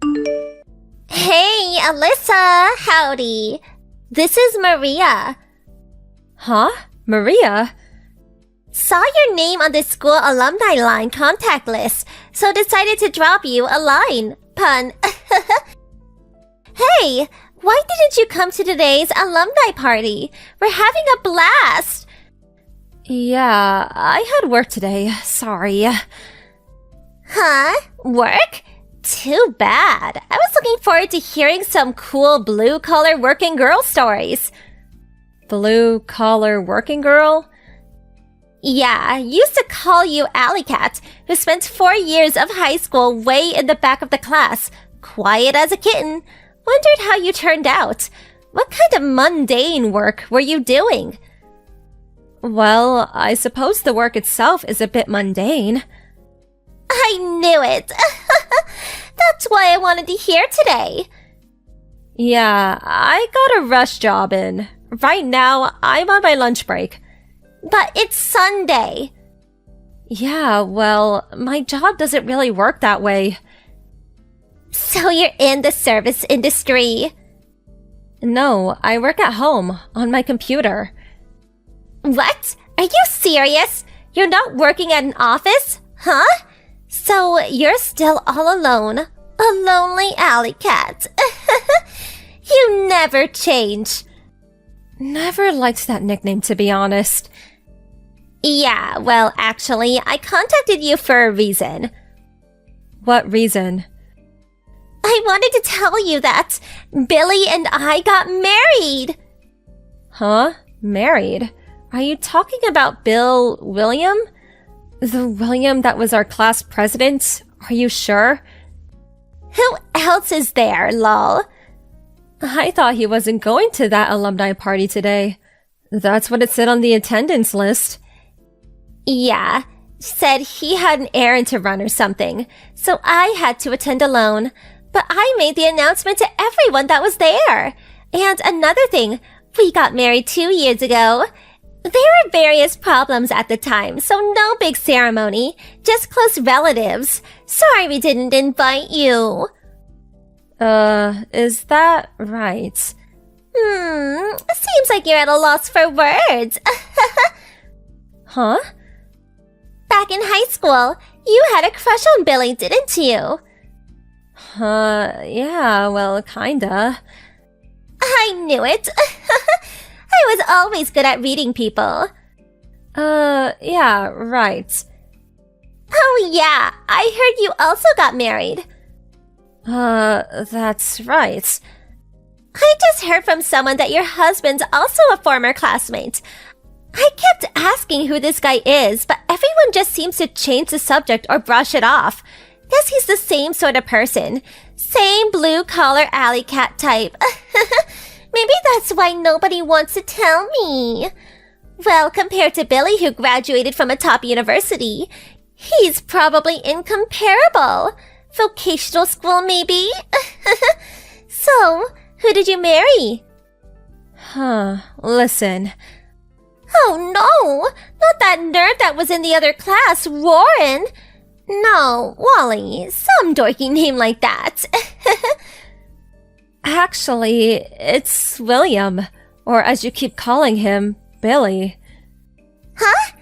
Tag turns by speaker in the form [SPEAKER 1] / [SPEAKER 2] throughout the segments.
[SPEAKER 1] Hey, Alyssa! Howdy! This is Maria.
[SPEAKER 2] Huh? Maria?
[SPEAKER 1] Saw your name on the school alumni line contact list, so decided to drop you a line. Pun. Hey, why didn't you come to today's alumni party? We're having a blast!
[SPEAKER 2] Yeah, I had work today. Sorry.
[SPEAKER 1] Huh? Work? Too bad. I was looking forward to hearing some cool blue-collar working girl stories.
[SPEAKER 2] Blue-collar working girl?
[SPEAKER 1] Yeah, used to call you Alley Cat, who spent 4 years of high school way in the back of the class, quiet as a kitten. Wondered how you turned out. What kind of mundane work were you doing?
[SPEAKER 2] Well, I suppose the work itself is a bit mundane.
[SPEAKER 1] I knew it! That's why I wanted to hear today.
[SPEAKER 2] Yeah, I got a rush job in. Right now, I'm on my lunch break.
[SPEAKER 1] But it's Sunday.
[SPEAKER 2] Yeah, well, my job doesn't really work that way.
[SPEAKER 1] So you're in the service industry?
[SPEAKER 2] No, I work at home, on my computer.
[SPEAKER 1] What? Are you serious? You're not working at an office? Huh? So you're still all alone. A lonely alley cat. You never change.
[SPEAKER 2] Never liked that nickname, to be honest.
[SPEAKER 1] Yeah, well, actually, I contacted you for a reason.
[SPEAKER 2] What reason?
[SPEAKER 1] I wanted to tell you that Billy and I got married.
[SPEAKER 2] Huh? Married? Are you talking about Bill William? The William that was our class president? Are you sure?
[SPEAKER 1] Who else is there, lol?
[SPEAKER 2] I thought he wasn't going to that alumni party today. That's what it said on the attendance list.
[SPEAKER 1] Yeah, said he had an errand to run or something, so I had to attend alone. But I made the announcement to everyone that was there. And another thing, we got married 2 years ago. There were various problems at the time, so no big ceremony, just close relatives. Sorry we didn't invite you.
[SPEAKER 2] Is that right?
[SPEAKER 1] Seems like you're at a loss for words.
[SPEAKER 2] Huh?
[SPEAKER 1] Back in high school, you had a crush on Billy, didn't you?
[SPEAKER 2] Yeah, well, kinda.
[SPEAKER 1] I knew it. I was always good at reading people.
[SPEAKER 2] Yeah, right.
[SPEAKER 1] Oh yeah, I heard you also got married.
[SPEAKER 2] That's right.
[SPEAKER 1] I just heard from someone that your husband's also a former classmate. I kept asking who this guy is, but everyone just seems to change the subject or brush it off. Guess he's the same sort of person. Same blue-collar alley cat type. Maybe that's why nobody wants to tell me. Well, compared to Billy, who graduated from a top university, he's probably incomparable. Vocational school, maybe? So, who did you marry?
[SPEAKER 2] Listen.
[SPEAKER 1] Oh no! Not that nerd that was in the other class, Warren! No, Wally, some dorky name like that.
[SPEAKER 2] Actually, it's William, or as you keep calling him, Billy.
[SPEAKER 1] Huh?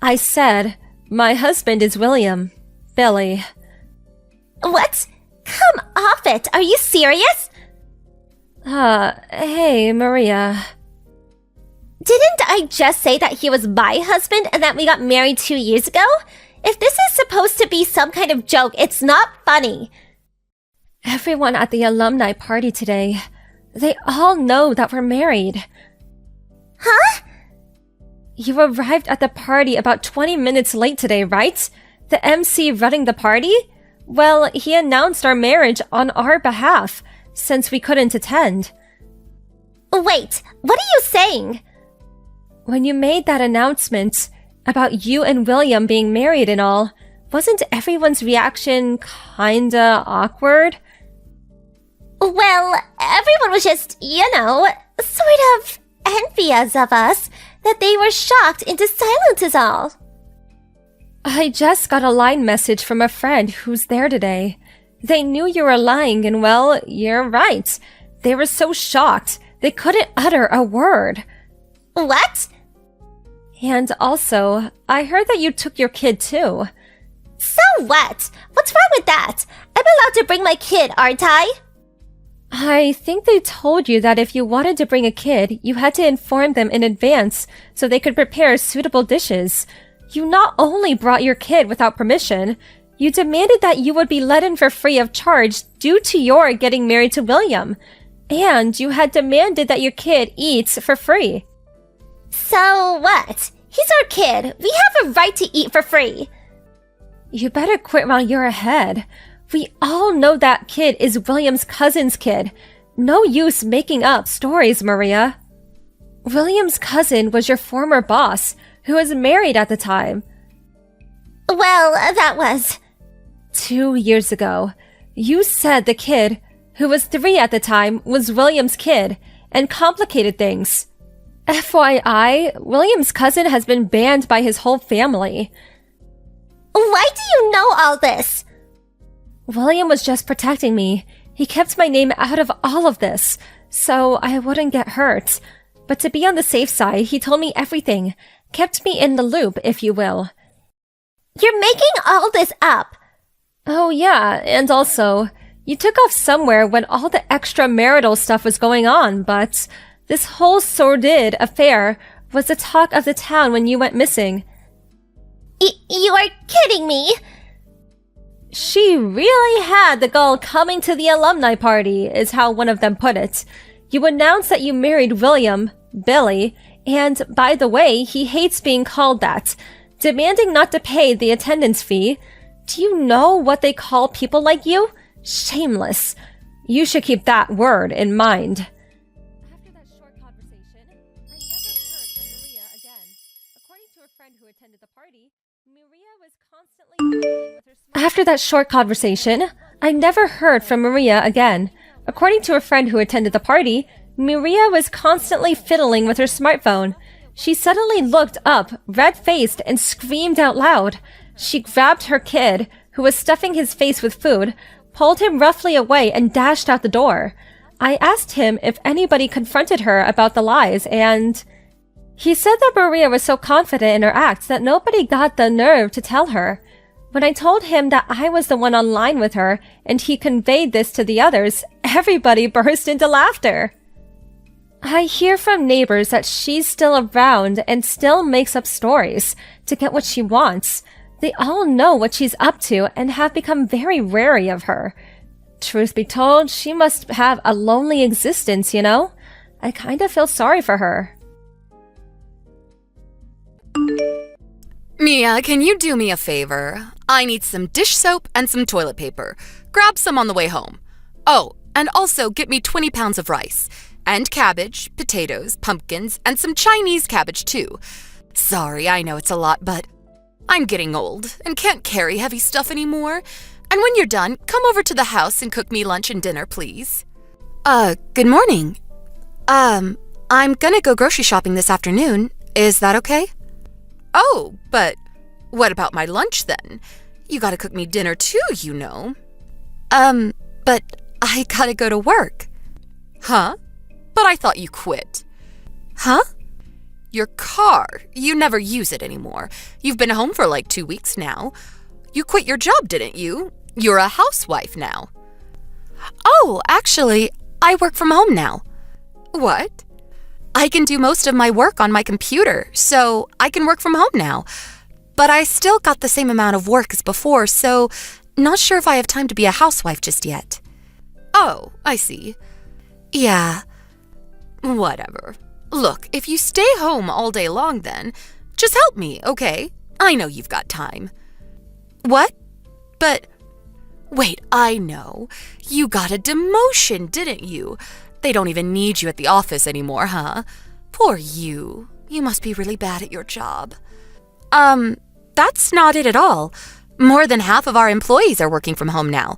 [SPEAKER 2] I said, my husband is William. Billy.
[SPEAKER 1] What? Come off it! Are you serious?
[SPEAKER 2] Hey, Maria.
[SPEAKER 1] Didn't I just say that he was my husband and that we got married 2 years ago? If this is supposed to be some kind of joke, it's not funny.
[SPEAKER 2] Everyone at the alumni party today, they all know that we're married.
[SPEAKER 1] Huh?
[SPEAKER 2] You arrived at the party about 20 minutes late today, right? The MC running the party? Well, he announced our marriage on our behalf, since we couldn't attend.
[SPEAKER 1] Wait, what are you saying?
[SPEAKER 2] When you made that announcement about you and William being married and all, wasn't everyone's reaction kinda awkward?
[SPEAKER 1] Well, everyone was just, sort of envious of us, that they were shocked into silence is all.
[SPEAKER 2] I just got a line message from a friend who's there today. They knew you were lying, and well, you're right. They were so shocked, they couldn't utter a word.
[SPEAKER 1] What?
[SPEAKER 2] And also, I heard that you took your kid too.
[SPEAKER 1] So what? What's wrong with that? I'm allowed to bring my kid, aren't I?
[SPEAKER 2] I think they told you that if you wanted to bring a kid, you had to inform them in advance so they could prepare suitable dishes. You not only brought your kid without permission, you demanded that you would be let in for free of charge due to your getting married to William. And you had demanded that your kid eats for free.
[SPEAKER 1] So what? He's our kid. We have a right to eat for free.
[SPEAKER 2] You better quit while you're ahead. We all know that kid is William's cousin's kid. No use making up stories, Maria. William's cousin was your former boss, who was married at the time.
[SPEAKER 1] Well, that was
[SPEAKER 2] 2 years ago. You said the kid, who was 3 at the time, was William's kid, and complicated things. FYI, William's cousin has been banned by his whole family.
[SPEAKER 1] Why do you know all this?
[SPEAKER 2] William was just protecting me. He kept my name out of all of this, so I wouldn't get hurt. But to be on the safe side, he told me everything. Kept me in the loop, if you will.
[SPEAKER 1] You're making all this up.
[SPEAKER 2] Oh yeah, and also, you took off somewhere when all the extramarital stuff was going on, but this whole sordid affair was the talk of the town when you went missing.
[SPEAKER 1] You are kidding me.
[SPEAKER 2] She really had the gall coming to the alumni party, is how one of them put it. You announced that you married William, Billy, and by the way, he hates being called that, demanding not to pay the attendance fee. Do you know what they call people like you? Shameless. You should keep that word in mind. After that short conversation, I never heard from Maria again. According to a friend who attended the party, Maria was constantly fiddling with her smartphone. After that short conversation, I never heard from Maria again. According to a friend who attended the party, Maria was constantly fiddling with her smartphone. She suddenly looked up, red-faced, and screamed out loud. She grabbed her kid, who was stuffing his face with food, pulled him roughly away, and dashed out the door. I asked him if anybody confronted her about the lies, and he said that Maria was so confident in her acts that nobody got the nerve to tell her. When I told him that I was the one online with her, and he conveyed this to the others, everybody burst into laughter. I hear from neighbors that she's still around and still makes up stories to get what she wants. They all know what she's up to and have become very wary of her. Truth be told, she must have a lonely existence, you know? I kind of feel sorry for her.
[SPEAKER 3] Mia, can you do me a favor? I need some dish soap and some toilet paper. Grab some on the way home. Oh, and also get me 20 pounds of rice. And cabbage, potatoes, pumpkins, and some Chinese cabbage too. Sorry, I know it's a lot, but I'm getting old and can't carry heavy stuff anymore. And when you're done, come over to the house and cook me lunch and dinner, please. Good morning. I'm gonna go grocery shopping this afternoon. Is that okay? Oh, but what about my lunch then? You gotta cook me dinner too, you know. But I gotta go to work. Huh? But I thought you quit. Huh? Your car. You never use it anymore. You've been home for like 2 weeks now. You quit your job, didn't you? You're a housewife now. Oh, actually, I work from home now. What? I can do most of my work on my computer, so I can work from home now. But I still got the same amount of work as before, so not sure if I have time to be a housewife just yet. Oh, I see. Yeah. Whatever. Look, if you stay home all day long then, just help me, okay? I know you've got time. What? But, wait, I know. You got a demotion, didn't you? They don't even need you at the office anymore, huh? Poor you. You must be really bad at your job. That's not it at all. More than half of our employees are working from home now.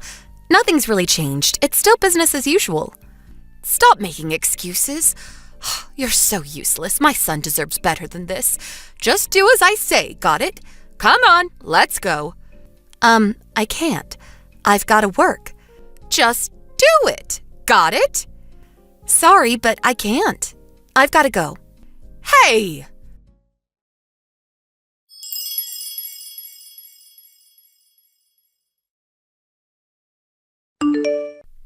[SPEAKER 3] Nothing's really changed. It's still business as usual. Stop making excuses. You're so useless. My son deserves better than this. Just do as I say, got it? Come on, let's go. I can't. I've got to work. Just do it. Got it? Sorry, but I can't. I've got to go. Hey!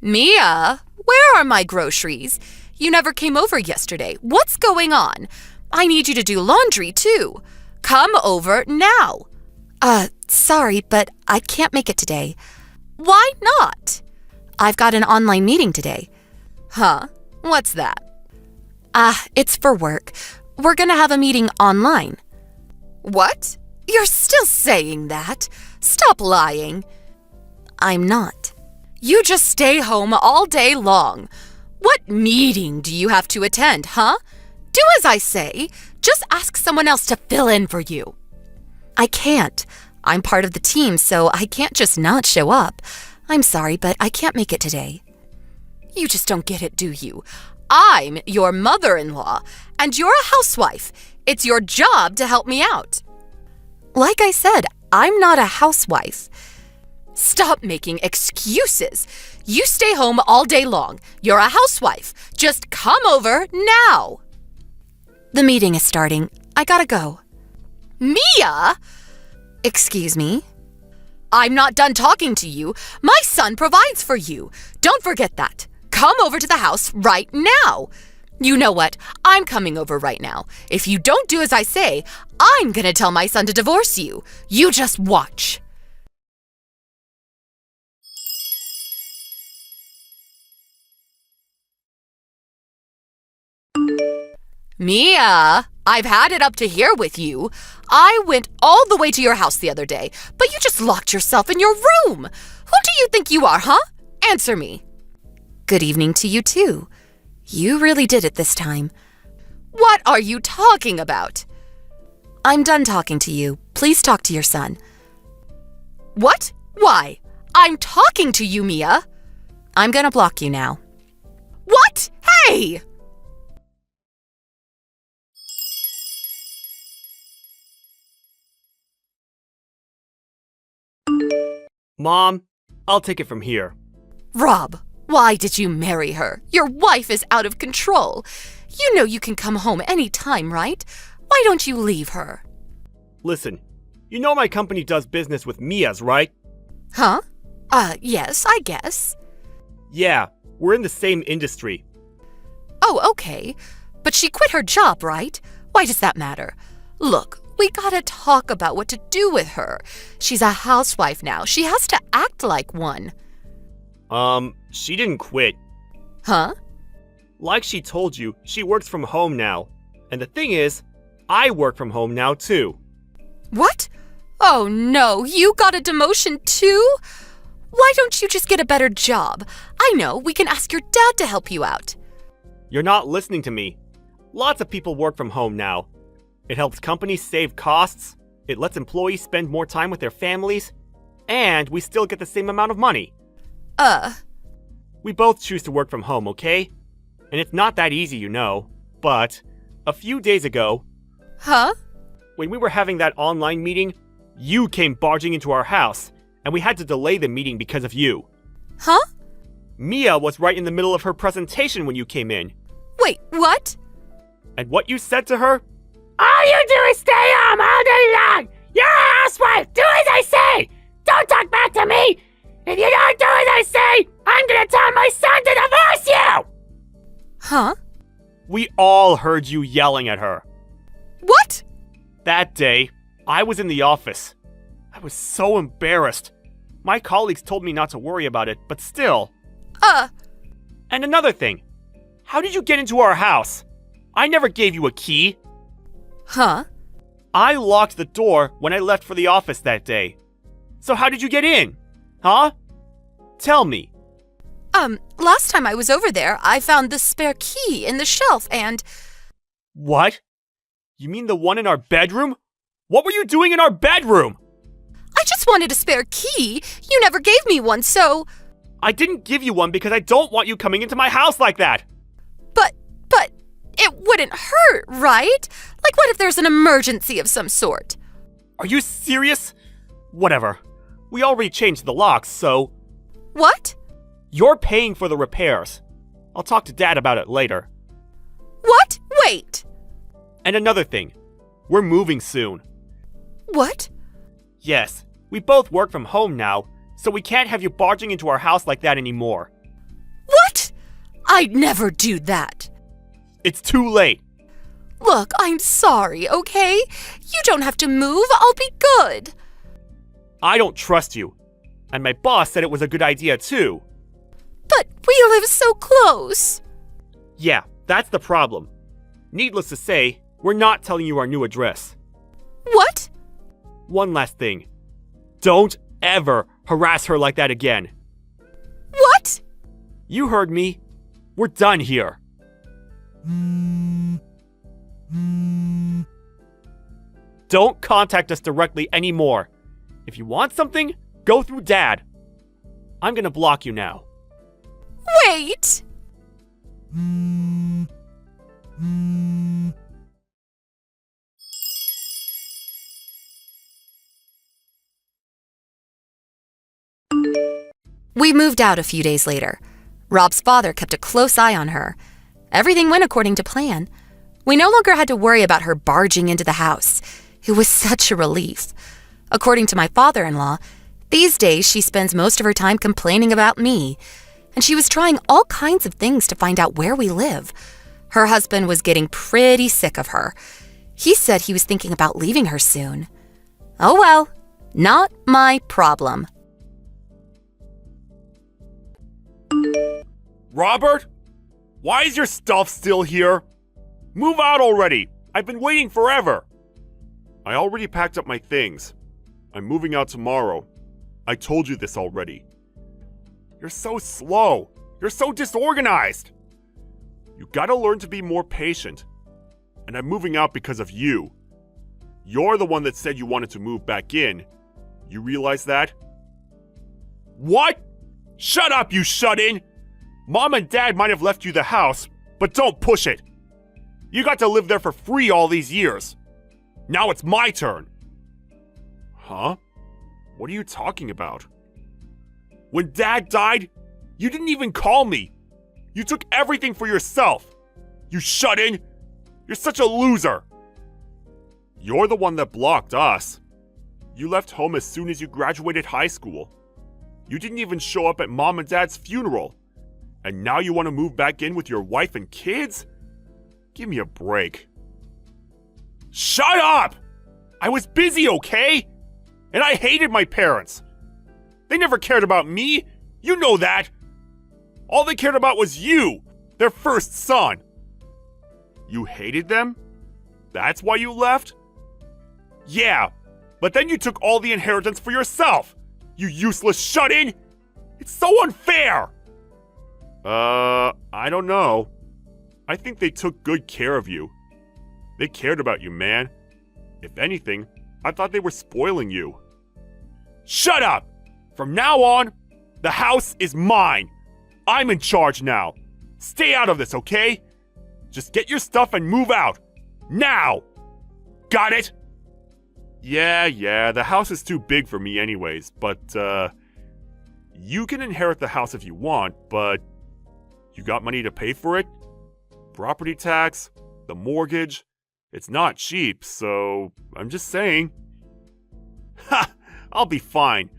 [SPEAKER 3] Mia, where are my groceries? You never came over yesterday. What's going on? I need you to do laundry, too. Come over now. Sorry, but I can't make it today. Why not? I've got an online meeting today. Huh? What's that? It's for work. We're gonna have a meeting online. What? You're still saying that? Stop lying. I'm not. You just stay home all day long. What meeting do you have to attend, huh? Do as I say. Just ask someone else to fill in for you. I can't. I'm part of the team, so I can't just not show up. I'm sorry, but I can't make it today. You just don't get it, do you? I'm your mother-in-law, and you're a housewife. It's your job to help me out. Like I said, I'm not a housewife. Stop making excuses. You stay home all day long. You're a housewife. Just come over now. The meeting is starting. I gotta go. Mia! Excuse me? I'm not done talking to you. My son provides for you. Don't forget that. Come over to the house right now. You know what? I'm coming over right now. If you don't do as I say, I'm gonna tell my son to divorce you. You just watch. Mia, I've had it up to here with you. I went all the way to your house the other day, but you just locked yourself in your room. Who do you think you are, huh? Answer me. Good evening to you, too. You really did it this time. What are you talking about? I'm done talking to you. Please talk to your son. What? Why? I'm talking to you, Mia. I'm gonna block you now. What? Hey!
[SPEAKER 4] Mom, I'll take it from here.
[SPEAKER 3] Rob, why did you marry her? Your wife is out of control. You know you can come home any time, right? Why don't you leave her?
[SPEAKER 4] Listen, you know my company does business with Mia's, right?
[SPEAKER 3] Huh? Yes, I guess.
[SPEAKER 4] Yeah, we're in the same industry.
[SPEAKER 3] Oh, okay. But she quit her job, right? Why does that matter? Look, we gotta talk about what to do with her. She's a housewife now. She has to act like one.
[SPEAKER 4] She didn't quit.
[SPEAKER 3] Huh?
[SPEAKER 4] Like she told you, she works from home now. And the thing is, I work from home now too.
[SPEAKER 3] What? Oh no, you got a demotion too? Why don't you just get a better job? I know, we can ask your dad to help you out.
[SPEAKER 4] You're not listening to me. Lots of people work from home now. It helps companies save costs, it lets employees spend more time with their families, and we still get the same amount of money. We both choose to work from home, okay? And it's not that easy, you know. But a few days ago...
[SPEAKER 3] Huh?
[SPEAKER 4] When we were having that online meeting, you came barging into our house, and we had to delay the meeting because of you.
[SPEAKER 3] Huh?
[SPEAKER 4] Mia was right in the middle of her presentation when you came in.
[SPEAKER 3] Wait, what?
[SPEAKER 4] And what you said to her?
[SPEAKER 5] All you do is stay home all day long! You're a housewife! Do as I say! Don't talk back to me! If you don't do as I say, I'm gonna tell my son to divorce you!
[SPEAKER 3] Huh?
[SPEAKER 4] We all heard you yelling at her.
[SPEAKER 3] What?
[SPEAKER 4] That day, I was in the office. I was so embarrassed. My colleagues told me not to worry about it, but still. And another thing. How did you get into our house? I never gave you a key.
[SPEAKER 3] Huh?
[SPEAKER 4] I locked the door when I left for the office that day. So how did you get in? Huh? Tell me.
[SPEAKER 3] Last time I was over there, I found the spare key in the shelf and...
[SPEAKER 4] What? You mean the one in our bedroom? What were you doing in our bedroom?
[SPEAKER 3] I just wanted a spare key. You never gave me one, so...
[SPEAKER 4] I didn't give you one because I don't want you coming into my house like that.
[SPEAKER 3] But it wouldn't hurt, right? Like what if there's an emergency of some sort?
[SPEAKER 4] Are you serious? Whatever. We already changed the locks, so...
[SPEAKER 3] What?
[SPEAKER 4] You're paying for the repairs. I'll talk to Dad about it later.
[SPEAKER 3] What? Wait!
[SPEAKER 4] And another thing. We're moving soon.
[SPEAKER 3] What?
[SPEAKER 4] Yes, we both work from home now, so we can't have you barging into our house like that anymore.
[SPEAKER 3] What? I'd never do that.
[SPEAKER 4] It's too late.
[SPEAKER 3] Look, I'm sorry, okay? You don't have to move. I'll be good.
[SPEAKER 4] I don't trust you. And my boss said it was a good idea too.
[SPEAKER 3] But we live so close.
[SPEAKER 4] Yeah, that's the problem. Needless to say, we're not telling you our new address.
[SPEAKER 3] What?
[SPEAKER 4] One last thing. Don't ever harass her like that again.
[SPEAKER 3] What?
[SPEAKER 4] You heard me. We're done here. Don't contact us directly anymore. If you want something, go through Dad. I'm gonna block you now.
[SPEAKER 3] Wait! We moved out a few days later. Rob's father kept a close eye on her. Everything went according to plan. We no longer had to worry about her barging into the house. It was such a relief. According to my father-in-law, these days she spends most of her time complaining about me, and she was trying all kinds of things to find out where we live. Her husband was getting pretty sick of her. He said he was thinking about leaving her soon. Oh well, not my problem.
[SPEAKER 4] Robert? Why is your stuff still here? Move out already! I've been waiting forever! I already packed up my things. I'm moving out tomorrow. I told you this already. You're so slow. You're so disorganized. You gotta learn to be more patient. And I'm moving out because of you. You're the one that said you wanted to move back in. You realize that? What? Shut up, you shut-in! Mom and Dad might have left you the house, but don't push it. You got to live there for free all these years. Now it's my turn. Huh? What are you talking about? When Dad died, you didn't even call me. You took everything for yourself. You shut-in. You're such a loser. You're the one that blocked us. You left home as soon as you graduated high school. You didn't even show up at Mom and Dad's funeral. And now you want to move back in with your wife and kids? Give me a break. Shut up! I was busy, okay? And I hated my parents. They never cared about me. You know that. All they cared about was you, their first son. You hated them? That's why you left? Yeah, but then you took all the inheritance for yourself. You useless shut-in. It's so unfair. I don't know. I think they took good care of you. They cared about you, man. If anything, I thought they were spoiling you. Shut up! From now on, the house is mine. I'm in charge now. Stay out of this, okay? Just get your stuff and move out. Now! Got it? Yeah, the house is too big for me anyways, but, you can inherit the house if you want, but you got money to pay for it? Property tax, the mortgage, it's not cheap, so I'm just saying. Ha! I'll be fine.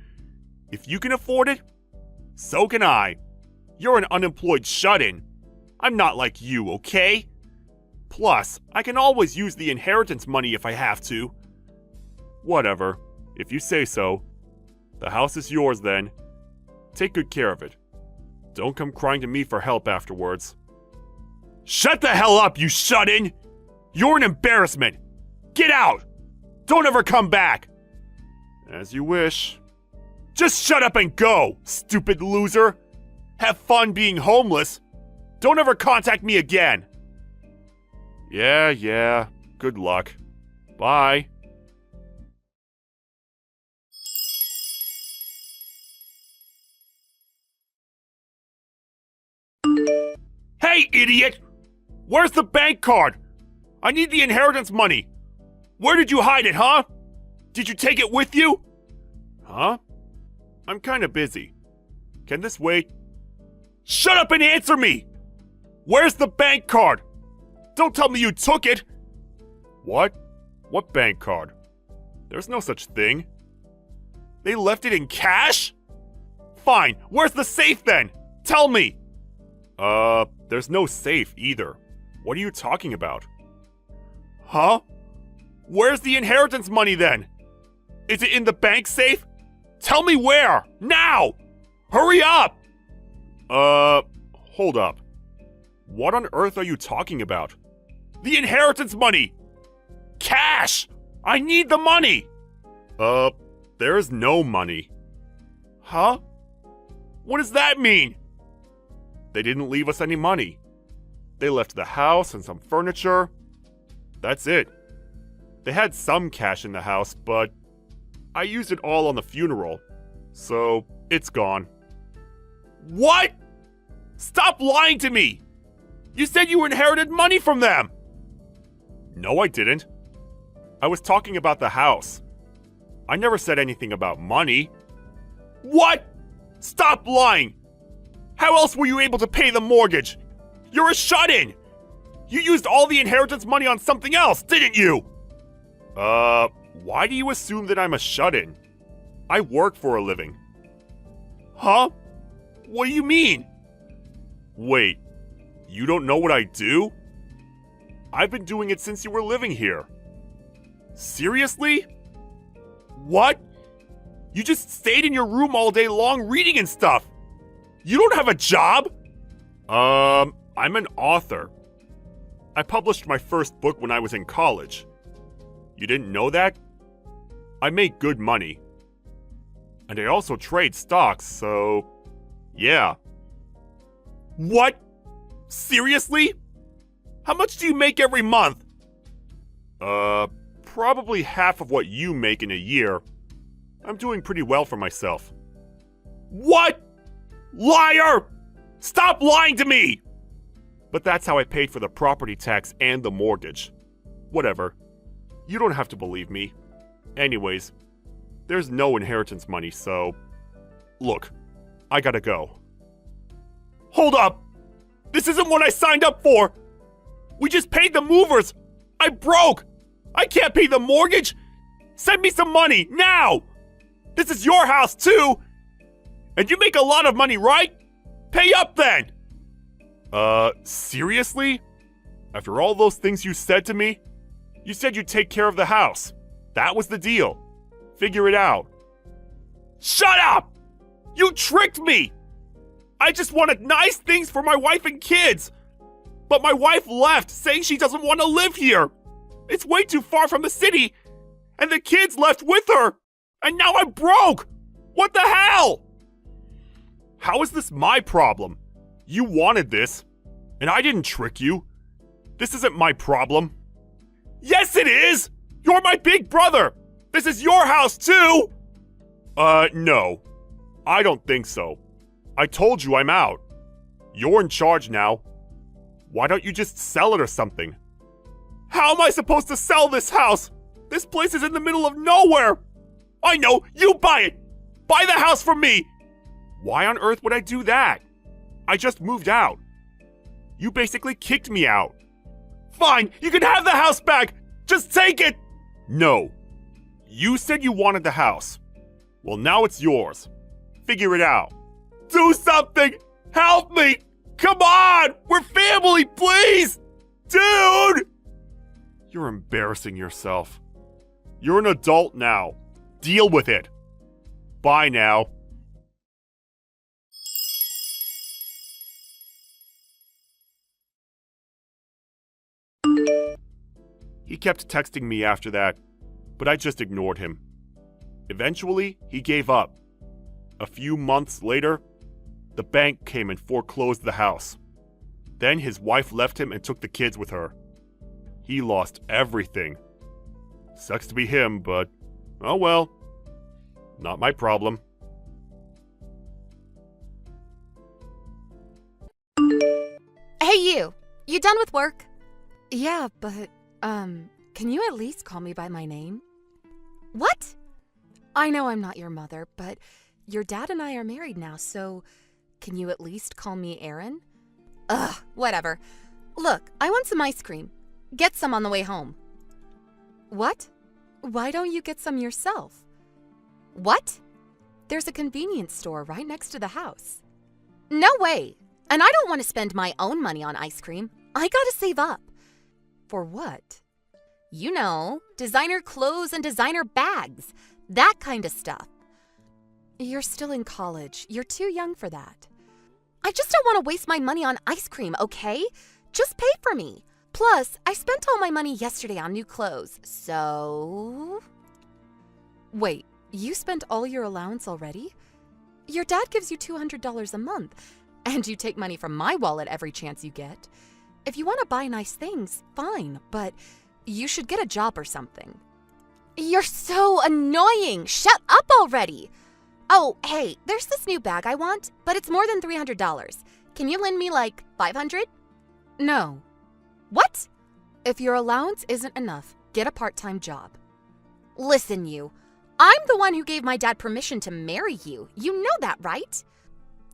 [SPEAKER 4] If you can afford it, so can I. You're an unemployed shut-in. I'm not like you, okay? Plus, I can always use the inheritance money if I have to. Whatever, if you say so. The house is yours then. Take good care of it. Don't come crying to me for help afterwards. Shut the hell up, you shut-in! You're an embarrassment! Get out! Don't ever come back! As you wish. Just shut up and go, stupid loser! Have fun being homeless! Don't ever contact me again! Yeah, good luck. Bye. Hey, idiot! Where's the bank card? I need the inheritance money. Where did you hide it, huh? Did you take it with you? Huh? I'm kinda busy. Can this wait?
[SPEAKER 6] Shut up and answer me! Where's the bank card? Don't tell me you took it! What? What bank card? There's no such thing. They left it in cash? Fine, where's the safe then? Tell me! There's no safe either. What are you talking about? Huh? Where's the inheritance money then? Is it in the bank safe? Tell me where! Now! Hurry up! Hold up. What on earth are you talking about? The inheritance money! Cash! I need the money! There's no money. Huh? What does that mean? They didn't leave us any money. They left the house and some furniture. That's it. They had some cash in the house, but I used it all on the funeral, so it's gone. What? Stop lying to me! You said you inherited money from them! No, I didn't. I was talking about the house. I never said anything about money. What? Stop lying! How else were you able to pay the mortgage? You're a shut-in! You used all the inheritance money on something else, didn't you? Why do you assume that I'm a shut-in? I work for a living. Huh? What do you mean? Wait, you don't know what I do? I've been doing it since you were living here. Seriously? What? You just stayed in your room all day long reading and stuff. You don't have a job? I'm an author. I published my first book when I was in college. You didn't know that? I make good money. And I also trade stocks, so yeah. What? Seriously? How much do you make every month? Probably half of what you make in a year. I'm doing pretty well for myself. What? Liar! Stop lying to me! But that's how I paid for the property tax and the mortgage. Whatever. You don't have to believe me. Anyways, there's no inheritance money, so... Look, I gotta go. Hold up! This isn't what I signed up for! We just paid the movers! I'm broke! I can't pay the mortgage! Send me some money, now! This is your house, too! And you make a lot of money, right? Pay up then! Seriously? After all those things you said to me? You said you'd take care of the house. That was the deal. Figure it out. Shut up! You tricked me! I just wanted nice things for my wife and kids. But my wife left, saying she doesn't want to live here. It's way too far from the city. And the kids left with her. And now I'm broke. What the hell? How is this my problem? You wanted this. And I didn't trick you. This isn't my problem. Yes, it is! You're my big brother! This is your house, too! No. I don't think so. I told you I'm out. You're in charge now. Why don't you just sell it or something? How am I supposed to sell this house? This place is in the middle of nowhere! I know! You buy it! Buy the house from me! Why on earth would I do that? I just moved out. You basically kicked me out. Fine, you can have the house back! Just take it! No. You said you wanted the house. Well, now it's yours. Figure it out. Do something! Help me! Come on! We're family, please! Dude! You're embarrassing yourself. You're an adult now. Deal with it. Bye now. He kept texting me after that, but I just ignored him. Eventually, he gave up. A few months later, the bank came and foreclosed the house. Then his wife left him and took the kids with her. He lost everything. Sucks to be him, but oh well. Not my problem.
[SPEAKER 3] Hey you! You done with work? Yeah, but, can you at least call me by my name? What? I know I'm not your mother, but your dad and I are married now, so Can you at least call me Aaron? Ugh, whatever. Look, I want some ice cream. Get some on the way home. What? Why don't you get some yourself? What? There's a convenience store right next to the house. No way. And I don't want to spend my own money on ice cream. I gotta save up. For what? You know, designer clothes and designer bags. That kind of stuff. You're still in college. You're too young for that. I just don't want to waste my money on ice cream, okay? Just pay for me. Plus, I spent all my money yesterday on new clothes, so... Wait, you spent all your allowance already? Your dad gives you $200 a month, and you take money from my wallet every chance you get. If you want to buy nice things, fine, but you should get a job or something. You're so annoying! Shut up already! Oh, hey, there's this new bag I want, but it's more than $300. Can you lend me like $500? No. What? If your allowance isn't enough, get a part-time job. Listen, you. I'm the one who gave my dad permission to marry you. You know that, right?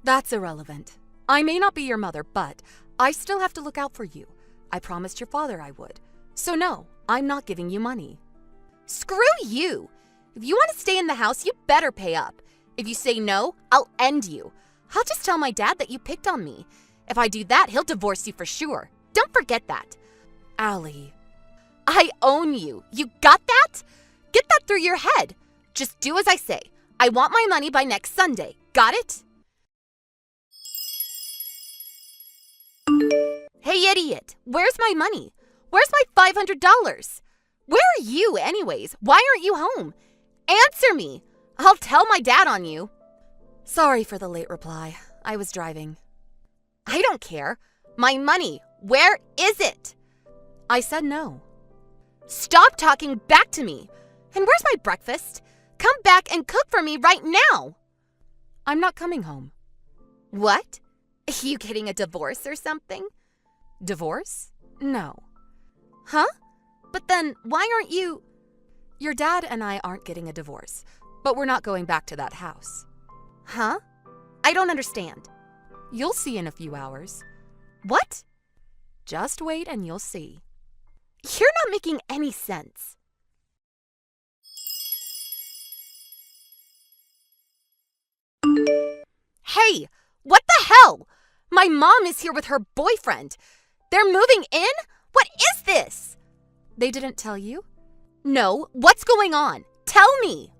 [SPEAKER 3] That's irrelevant. I may not be your mother, but I still have to look out for you. I promised your father I would. So no, I'm not giving you money. Screw you! If you want to stay in the house, you better pay up. If you say no, I'll end you. I'll just tell my dad that you picked on me. If I do that, he'll divorce you for sure. Don't forget that. Allie. I own you. You got that? Get that through your head. Just do as I say. I want my money by next Sunday. Got it? Hey, idiot. Where's my money? Where's my $500? Where are you anyways? Why aren't you home? Answer me. I'll tell my dad on you. Sorry for the late reply. I was driving. I don't care. My money. Where is it? I said no. Stop talking back to me. And where's my breakfast? Come back and cook for me right now. I'm not coming home. What? Are you getting a divorce or something? Divorce? No. Huh? But then why aren't you... Your dad and I aren't getting a divorce, but we're not going back to that house. Huh? I don't understand. You'll see in a few hours. What? Just wait and you'll see. You're not making any sense. Hey, what the hell? My mom is here with her boyfriend. They're moving in? What is this? They didn't tell you? No, what's going on? Tell me.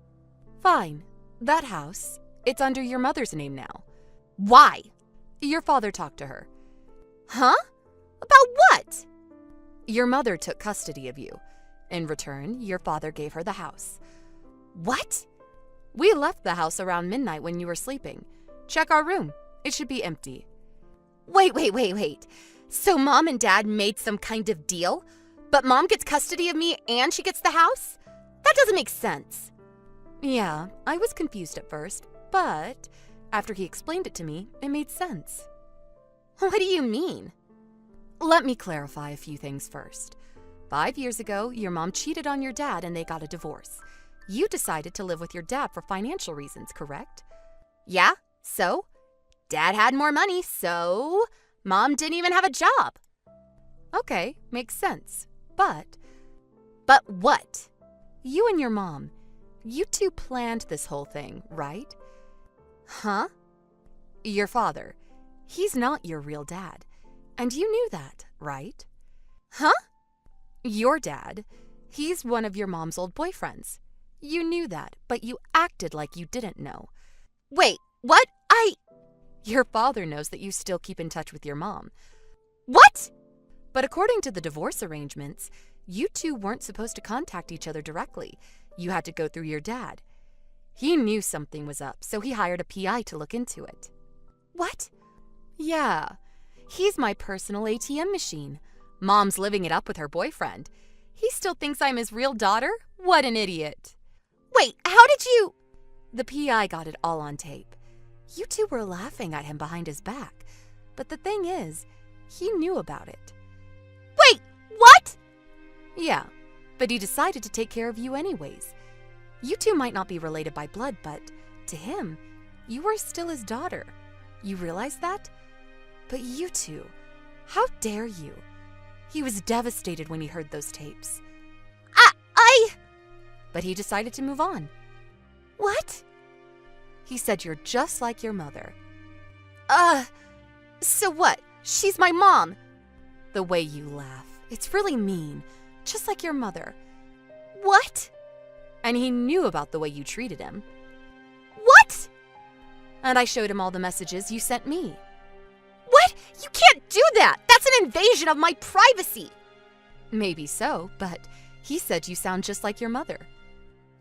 [SPEAKER 3] Fine. That house, it's under your mother's name now. Why? Your father talked to her. Huh? About what? Your mother took custody of you. In return, your father gave her the house. What? We left the house around midnight when you were sleeping. Check our room. It should be empty. Wait. So mom and dad made some kind of deal? But mom gets custody of me and she gets the house? That doesn't make sense. Yeah, I was confused at first, but after he explained it to me, it made sense. What do you mean? Let me clarify a few things first. 5 years ago, your mom cheated on your dad and they got a divorce. You decided to live with your dad for financial reasons, correct? Yeah, so? Dad had more money, so mom didn't even have a job. Okay, makes sense. But what? You and your mom, you two planned this whole thing, right? Huh? Your father, he's not your real dad. And you knew that, right? Huh? Your dad, he's one of your mom's old boyfriends. You knew that, but you acted like you didn't know. Wait, what? Your father knows that you still keep in touch with your mom. What? But according to the divorce arrangements, you two weren't supposed to contact each other directly. You had to go through your dad. He knew something was up, so he hired a PI to look into it. What? Yeah, he's my personal ATM machine. Mom's living it up with her boyfriend. He still thinks I'm his real daughter? What an idiot. Wait, how did you... The PI got it all on tape. You two were laughing at him behind his back. But the thing is, he knew about it. Wait, what? Yeah, but he decided to take care of you anyways. You two might not be related by blood, but to him, you were still his daughter. You realize that? But you two, how dare you? He was devastated when he heard those tapes. But he decided to move on.
[SPEAKER 1] What?
[SPEAKER 3] He said you're just like your mother. So what? She's my mom. The way you laugh, it's really mean, just like your mother.
[SPEAKER 1] What?
[SPEAKER 3] And he knew about the way you treated him.
[SPEAKER 1] What?
[SPEAKER 3] And I showed him all the messages you sent me.
[SPEAKER 1] What? You can't do that! That's an invasion of my privacy!
[SPEAKER 3] Maybe so, but he said you sound just like your mother.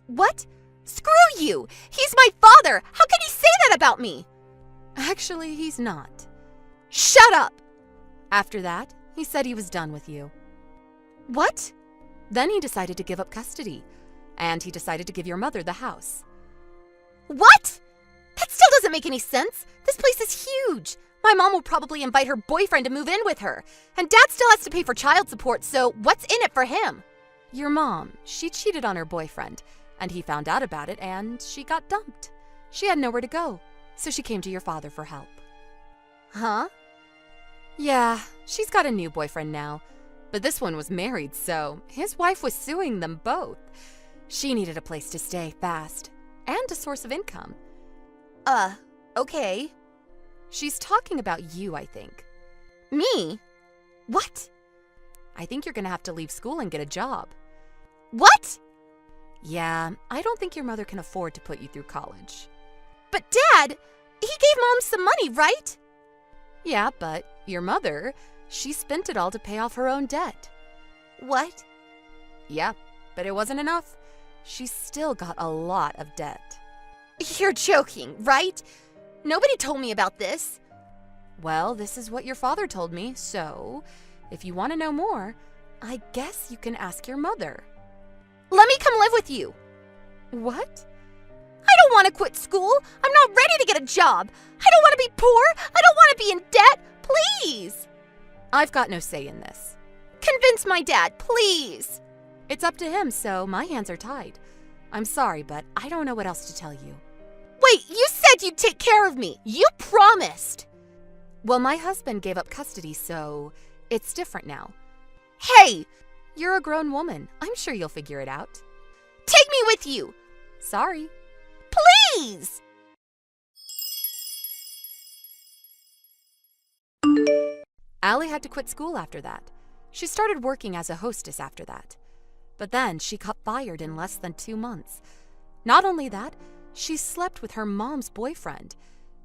[SPEAKER 1] What? Screw you! He's my father! How can he say that about me?
[SPEAKER 3] Actually, he's not.
[SPEAKER 1] Shut up!
[SPEAKER 3] After that, he said he was done with you.
[SPEAKER 1] What?
[SPEAKER 3] Then he decided to give up custody, and he decided to give your mother the house.
[SPEAKER 1] What? That still doesn't make any sense. This place is huge. My mom will probably invite her boyfriend to move in with her, and Dad still has to pay for child support, so what's in it for him?
[SPEAKER 3] Your mom, she cheated on her boyfriend, and he found out about it, and she got dumped. She had nowhere to go, so she came to your father for help.
[SPEAKER 1] Huh?
[SPEAKER 3] Yeah, she's got a new boyfriend now, but this one was married, so his wife was suing them both. She needed a place to stay fast, and a source of income.
[SPEAKER 1] Okay.
[SPEAKER 3] She's talking about you, I think.
[SPEAKER 1] Me? What?
[SPEAKER 3] I think you're gonna have to leave school and get a job.
[SPEAKER 1] What?
[SPEAKER 3] Yeah, I don't think your mother can afford to put you through college.
[SPEAKER 1] But Dad, he gave Mom some money, right?
[SPEAKER 3] Yeah, but your mother, she spent it all to pay off her own debt.
[SPEAKER 1] What?
[SPEAKER 3] Yeah, but it wasn't enough. She's still got a lot of debt.
[SPEAKER 1] You're joking, right? Nobody told me about this.
[SPEAKER 3] Well, this is what your father told me, so if you want to know more, I guess you can ask your mother.
[SPEAKER 1] Let me come live with you.
[SPEAKER 3] What?
[SPEAKER 1] I don't want to quit school. I'm not ready to get a job. I don't want to be poor. I don't want to be in debt. Please.
[SPEAKER 3] I've got no say in this.
[SPEAKER 1] Convince my dad, please.
[SPEAKER 3] It's up to him, so my hands are tied. I'm sorry, but I don't know what else to tell you.
[SPEAKER 1] Wait, you said you'd take care of me. You promised.
[SPEAKER 3] Well, my husband gave up custody, so it's different now.
[SPEAKER 1] Hey!
[SPEAKER 3] You're a grown woman. I'm sure you'll figure it out.
[SPEAKER 1] Take me with you.
[SPEAKER 3] Sorry.
[SPEAKER 1] Please!
[SPEAKER 3] Allie had to quit school after that. She started working as a hostess after that. But then she got fired in less than 2 months. Not only that, she slept with her mom's boyfriend.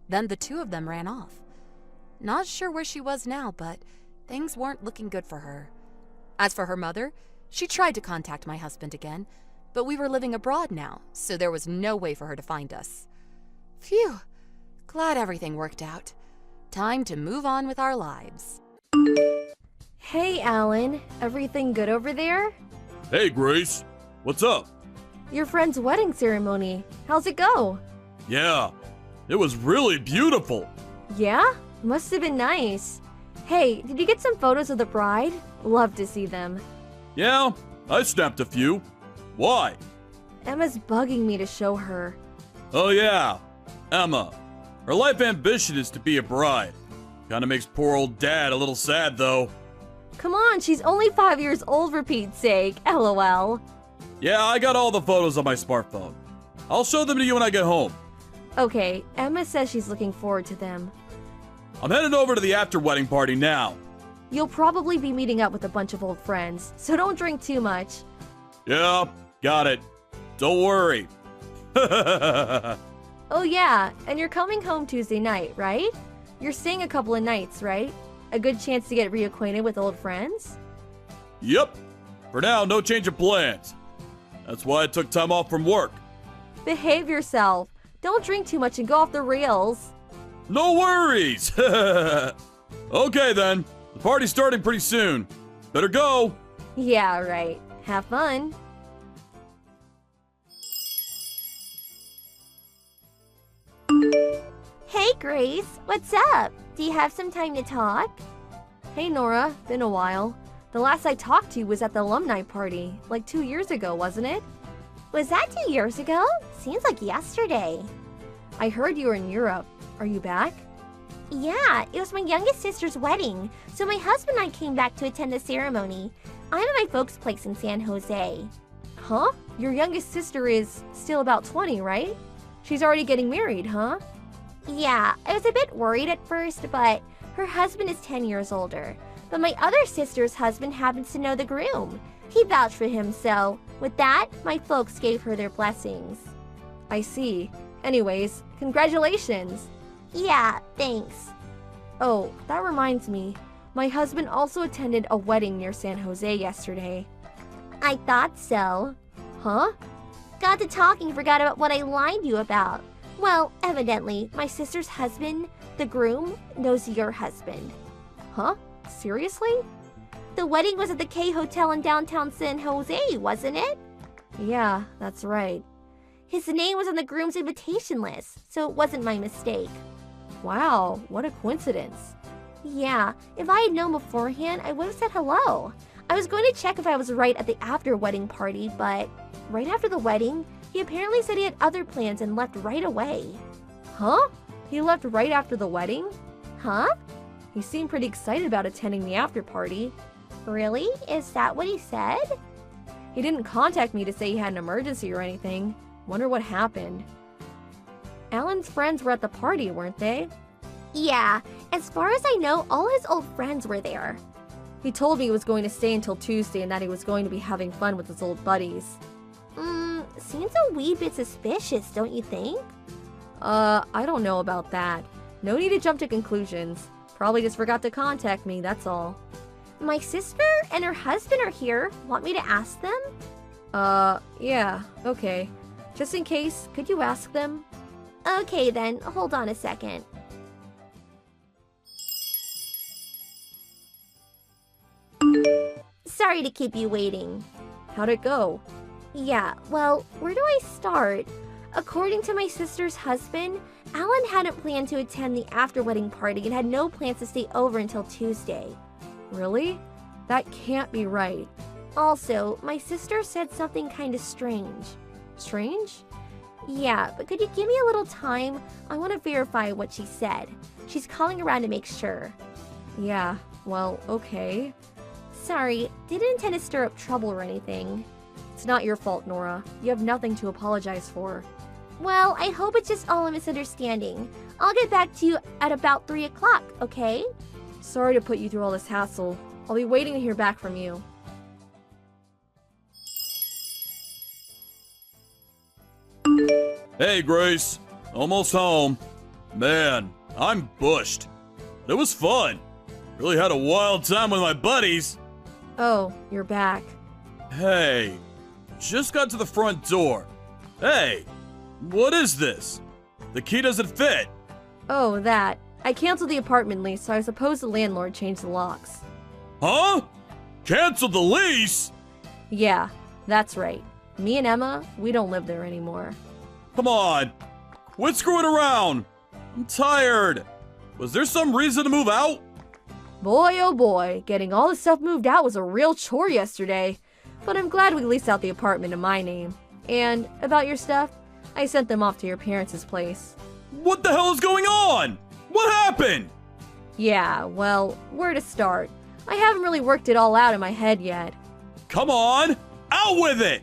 [SPEAKER 3] Then the two of them ran off. Not sure where she was now, but things weren't looking good for her. As for her mother, she tried to contact my husband again, but we were living abroad now, so there was no way for her to find us. Phew, glad everything worked out. Time to move on with our lives.
[SPEAKER 2] Hey, Alan. Everything good over there?
[SPEAKER 6] Hey, Grace. What's up?
[SPEAKER 2] Your friend's wedding ceremony. How's it go?
[SPEAKER 6] Yeah, it was really beautiful.
[SPEAKER 2] Yeah? Must have been nice. Hey, did you get some photos of the bride? Love to see them.
[SPEAKER 6] Yeah, I snapped a few. Why?
[SPEAKER 2] Emma's bugging me to show her.
[SPEAKER 6] Oh yeah, Emma. Her life ambition is to be a bride. Kinda makes poor old Dad a little sad though.
[SPEAKER 2] Come on, she's only 5 years old for Pete's sake. LOL.
[SPEAKER 6] Yeah, I got all the photos on my smartphone. I'll show them to you when I get home.
[SPEAKER 2] Okay, Emma says she's looking forward to them.
[SPEAKER 6] I'm headed over to the after-wedding party now.
[SPEAKER 2] You'll probably be meeting up with a bunch of old friends, so don't drink too much.
[SPEAKER 6] Yeah, got it. Don't worry.
[SPEAKER 2] Oh yeah, and you're coming home Tuesday night, right? You're staying a couple of nights, right? A good chance to get reacquainted with old friends?
[SPEAKER 6] Yep. For now, no change of plans. That's why I took time off from work.
[SPEAKER 2] Behave yourself. Don't drink too much and go off the rails.
[SPEAKER 6] No worries. Okay then. The party's starting pretty soon. Better go.
[SPEAKER 2] Yeah, right. Have fun.
[SPEAKER 1] Hey, Grace. What's up? Do you have some time to talk?
[SPEAKER 2] Hey Nora, been a while. The last I talked to you was at the alumni party, like 2 years ago, wasn't it?
[SPEAKER 1] Was that 2 years ago? Seems like yesterday.
[SPEAKER 2] I heard you were in Europe. Are you back?
[SPEAKER 1] Yeah, it was my youngest sister's wedding, so my husband and I came back to attend the ceremony. I'm at my folks' place in San Jose.
[SPEAKER 2] Huh? Your youngest sister is still about 20, right? She's already getting married, huh?
[SPEAKER 1] Yeah, I was a bit worried at first, but her husband is 10 years older. But my other sister's husband happens to know the groom. He vouched for him, so with that, my folks gave her their blessings.
[SPEAKER 2] I see. Anyways, congratulations!
[SPEAKER 1] Yeah, thanks.
[SPEAKER 2] Oh, that reminds me. My husband also attended a wedding near San Jose yesterday.
[SPEAKER 1] I thought so.
[SPEAKER 2] Huh?
[SPEAKER 1] Got to talking, forgot about what I lied you about. Well, evidently, my sister's husband, the groom, knows your husband.
[SPEAKER 2] Huh? Seriously?
[SPEAKER 1] The wedding was at the K Hotel in downtown San Jose, wasn't it?
[SPEAKER 2] Yeah, that's right.
[SPEAKER 1] His name was on the groom's invitation list, so it wasn't my mistake.
[SPEAKER 2] Wow, what a coincidence.
[SPEAKER 1] Yeah, if I had known beforehand, I would have said hello. I was going to check if I was right at the after-wedding party, but right after the wedding, he apparently said he had other plans and left right away.
[SPEAKER 2] Huh? He left right after the wedding?
[SPEAKER 1] Huh?
[SPEAKER 2] He seemed pretty excited about attending the after-party.
[SPEAKER 1] Really? Is that what he said?
[SPEAKER 2] He didn't contact me to say he had an emergency or anything. Wonder what happened. Alan's friends were at the party, weren't they?
[SPEAKER 1] Yeah, as far as I know, all his old friends were there.
[SPEAKER 2] He told me he was going to stay until Tuesday and that he was going to be having fun with his old buddies.
[SPEAKER 1] Seems a wee bit suspicious, don't you think?
[SPEAKER 2] I don't know about that. No need to jump to conclusions. Probably just forgot to contact me, that's all.
[SPEAKER 1] My sister and her husband are here. Want me to ask them?
[SPEAKER 2] Yeah, okay. Just in case, could you ask them?
[SPEAKER 1] Okay then, hold on a second. Sorry to keep you waiting.
[SPEAKER 2] How'd it go?
[SPEAKER 1] Yeah, well, where do I start? According to my sister's husband, Alan hadn't planned to attend the after-wedding party and had no plans to stay over until Tuesday.
[SPEAKER 2] Really? That can't be right.
[SPEAKER 1] Also, my sister said something kinda strange.
[SPEAKER 2] Strange?
[SPEAKER 1] Yeah, but could you give me a little time? I want to verify what she said. She's calling around to make sure.
[SPEAKER 2] Yeah, well, okay.
[SPEAKER 1] Sorry, didn't intend to stir up trouble or anything.
[SPEAKER 2] It's not your fault, Nora. You have nothing to apologize for.
[SPEAKER 1] Well, I hope it's just all a misunderstanding. I'll get back to you at about 3 o'clock, okay?
[SPEAKER 2] Sorry to put you through all this hassle. I'll be waiting to hear back from you.
[SPEAKER 7] Hey, Grace. Almost home. Man, I'm bushed. But it was fun. Really had a wild time with my buddies.
[SPEAKER 2] Oh, you're back.
[SPEAKER 7] Hey, just got to the front door. Hey, what is this? The key doesn't fit.
[SPEAKER 2] Oh, that. I canceled the apartment lease, so I suppose the landlord changed the locks.
[SPEAKER 7] Huh? Canceled the lease?
[SPEAKER 2] Yeah, that's right. Me and Emma, we don't live there anymore.
[SPEAKER 7] Come on. Quit screwing around. I'm tired. Was there some reason to move out?
[SPEAKER 2] Boy, oh boy, getting all the stuff moved out was a real chore yesterday. But I'm glad we leased out the apartment in my name. And about your stuff, I sent them off to your parents' place.
[SPEAKER 7] What the hell is going on? What happened?
[SPEAKER 2] Yeah, well, where to start? I haven't really worked it all out in my head yet.
[SPEAKER 7] Come on, out with it!